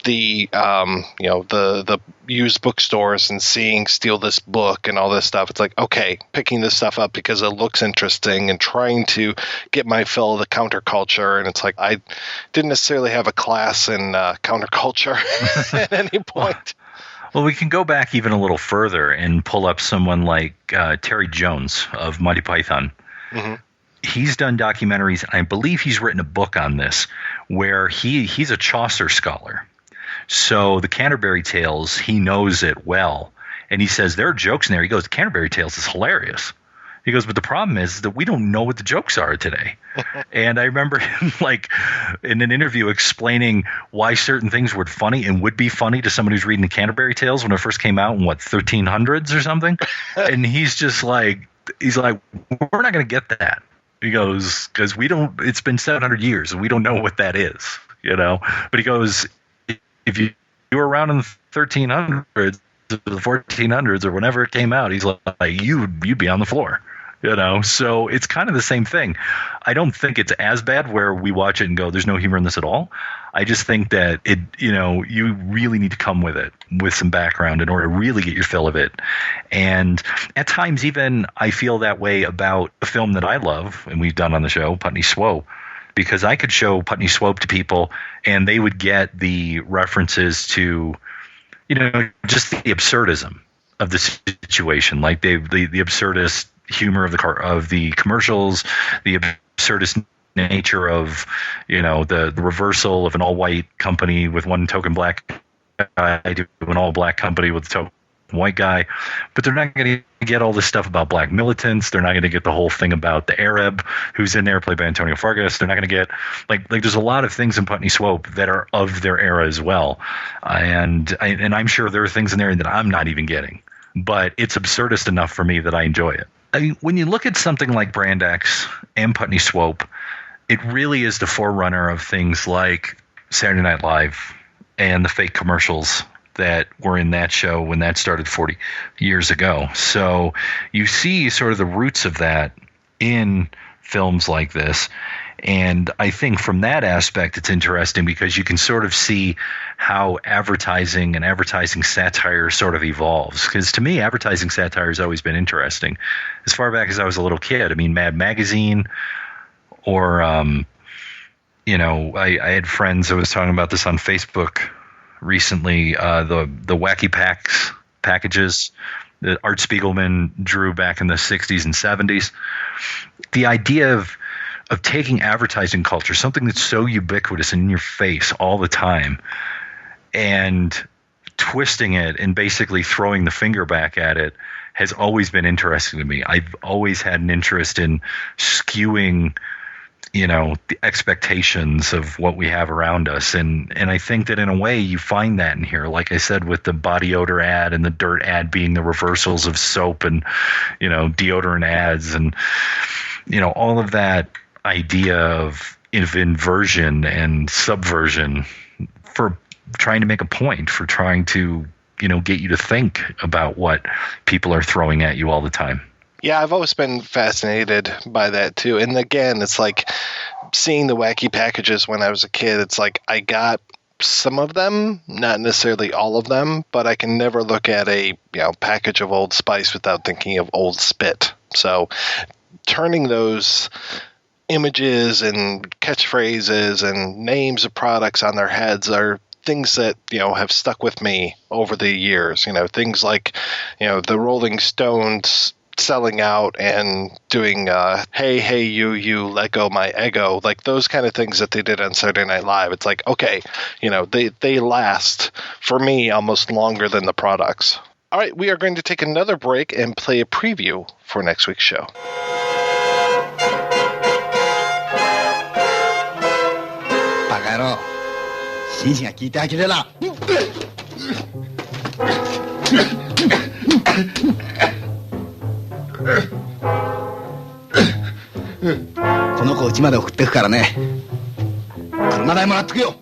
the the used bookstores and seeing Steal This Book and all this stuff. It's like, okay, picking this stuff up because it looks interesting and trying to get my fill of the counterculture. And it's like I didn't necessarily have a class in counterculture at any point. Well, we can go back even a little further and pull up someone like Terry Jones of Monty Python. Mm-hmm. He's done documentaries, and I believe he's written a book on this where he's a Chaucer scholar. So the Canterbury Tales, he knows it well. And he says, there are jokes in there. He goes, the Canterbury Tales is hilarious. He goes, but the problem is that we don't know what the jokes are today. And I remember him, like, in an interview explaining why certain things were funny and would be funny to someone who's reading the Canterbury Tales when it first came out in, 1300s or something? And he's just like, we're not going to get that. He goes, because it's been 700 years and we don't know what that is, But he goes, if you were around in the 1300s, the 1400s, or whenever it came out, he's like, you'd be on the floor, So it's kind of the same thing. I don't think it's as bad where we watch it and go, there's no humor in this at all. I just think that it, you really need to come with it with some background in order to really get your fill of it. And at times, even I feel that way about a film that I love, and we've done on the show, Putney Swope. Because I could show Putney Swope to people and they would get the references to, just the absurdism of the situation, like the absurdist humor of the commercials, the absurdist nature of, the reversal of an all-white company with one token black guy to an all-black company with a token white guy. But they're not going to get all this stuff about black militants. They're not going to get the whole thing about the Arab who's in there, played by Antonio Fargas. They're not going to get like there's a lot of things in Putney Swope that are of their era as well. And I'm sure there are things in there that I'm not even getting, but it's absurdist enough for me that I enjoy it. I mean, when you look at something like Brand X and Putney Swope, it really is the forerunner of things like Saturday Night Live and the fake commercials that were in that show when that started 40 years ago. So you see sort of the roots of that in films like this. And I think from that aspect, it's interesting because you can sort of see how advertising and advertising satire sort of evolves. Because to me, advertising satire has always been interesting. As far back as I was a little kid, I mean, Mad Magazine or, I had friends, I was talking about this on Facebook recently, the Wacky Packs packages that Art Spiegelman drew back in the 60s and 70s. The idea of taking advertising culture, something that's so ubiquitous and in your face all the time, and twisting it and basically throwing the finger back at it has always been interesting to me. I've always had an interest in skewing the expectations of what we have around us. And I think that in a way you find that in here, like I said, with the body odor ad and the dirt ad being the reversals of soap and, deodorant ads and, all of that idea of inversion and subversion for trying to make a point, for trying to, get you to think about what people are throwing at you all the time. Yeah, I've always been fascinated by that too. And again, it's like seeing the wacky packages when I was a kid. It's like I got some of them, not necessarily all of them, but I can never look at a package of Old Spice without thinking of Old Spit. So turning those images and catchphrases and names of products on their heads are things that have stuck with me over the years. Things like the Rolling Stones selling out and doing hey you let go my ego, like those kind of things that they did on Saturday Night Live. It's like, okay, they last for me almost longer than the products. All right, we are going to take another break and play a preview for next week's show. バカ野郎。紳士が聞いてあきれな。この子うちまで送ってくからね。車代もらってくよ。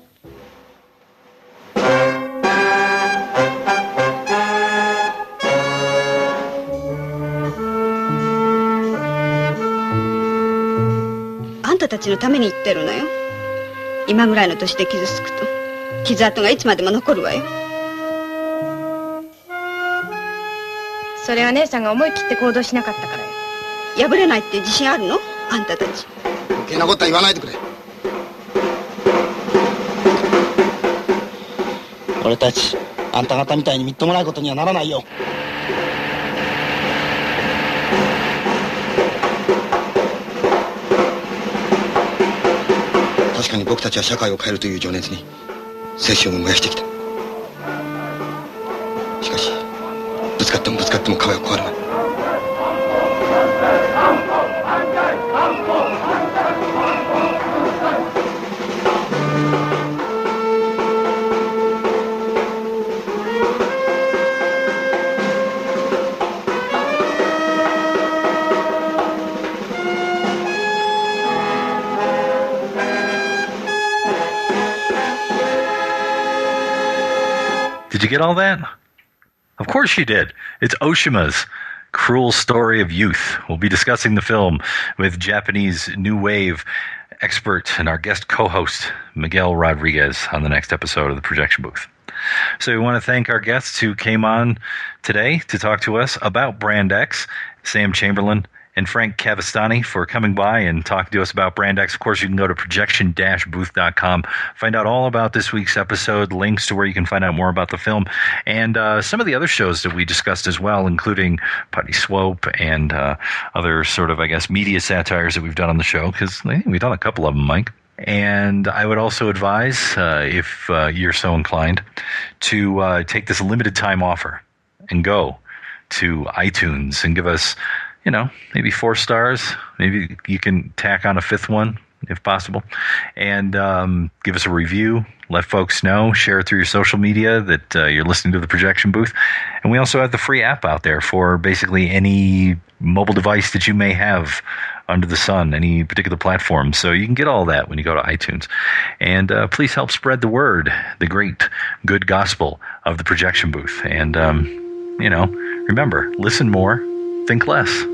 あんたたちのために言ってるのよ。今ぐらいの年で傷つくと傷跡がいつまでも残るわよ。それは姉さんが思い切って行動しなかったからよ。破れないって自信あるの？あんたたち。余計なことは言わないでくれ。俺たちあんた方みたいにみっともないことにはならないよ。確かに僕たちは社会を変えるという情熱に青春を燃やしてきた。しかしぶつかってもぶつかっても壁は壊れない。Did you get all that? Of course you did. It's Oshima's Cruel Story of Youth. We'll be discussing the film with Japanese New Wave expert and our guest co-host, Miguel Rodriguez, on the next episode of the Projection Booth. So we want to thank our guests who came on today to talk to us about Brand X, Sam Chamberlain and frank-cavestani, for coming by and talking to us about Brand X. Of course, you can go to projection-booth.com, find out all about this week's episode, links to where you can find out more about the film, and some of the other shows that we discussed as well, including Putty Swope and other sort of, I guess, media satires that we've done on the show, because I think we've done a couple of them, Mike. And I would also advise, if you're so inclined, to take this limited time offer and go to iTunes and give us, you know, maybe 4 stars. Maybe you can tack on a 5th one if possible, and give us a review. Let folks know. Share it through your social media that you're listening to the Projection Booth. And we also have the free app out there for basically any mobile device that you may have under the sun, any particular platform. So you can get all that when you go to iTunes. And please help spread the word, the great, good gospel of the Projection Booth. And, you know, remember, listen more, think less.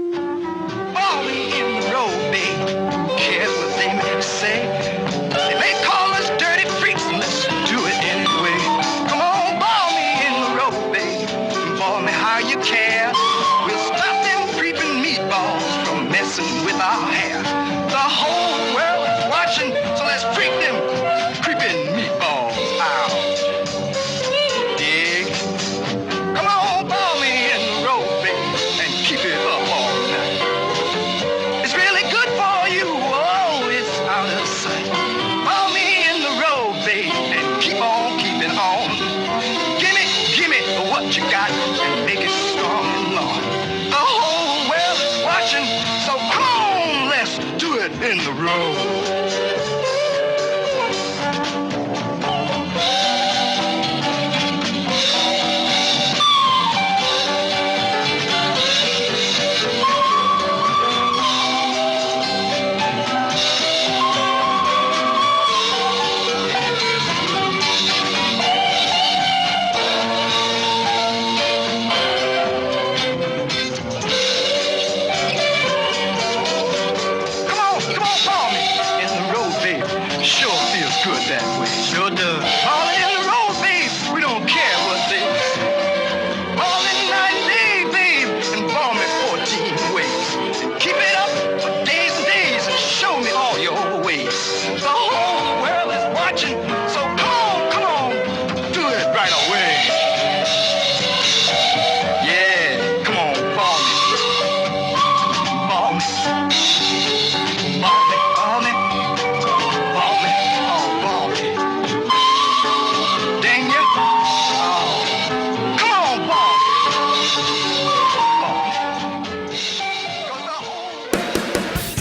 In the road. Come on, follow me in the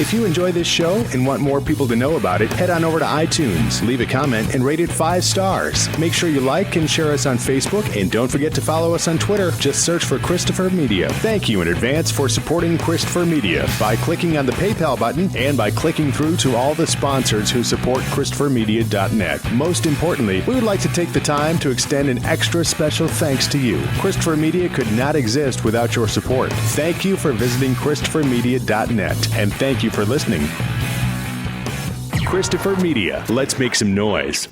If you enjoy this show and want more people to know about it, head on over to iTunes, leave a comment, and rate it 5 stars. Make sure you like and share us on Facebook, and don't forget to follow us on Twitter. Just search for Christopher Media. Thank you in advance for supporting Christopher Media by clicking on the PayPal button and by clicking through to all the sponsors who support ChristopherMedia.net. Most importantly, we would like to take the time to extend an extra special thanks to you. Christopher Media could not exist without your support. Thank you for visiting ChristopherMedia.net, and thank you for listening. Christopher Media. Let's make some noise.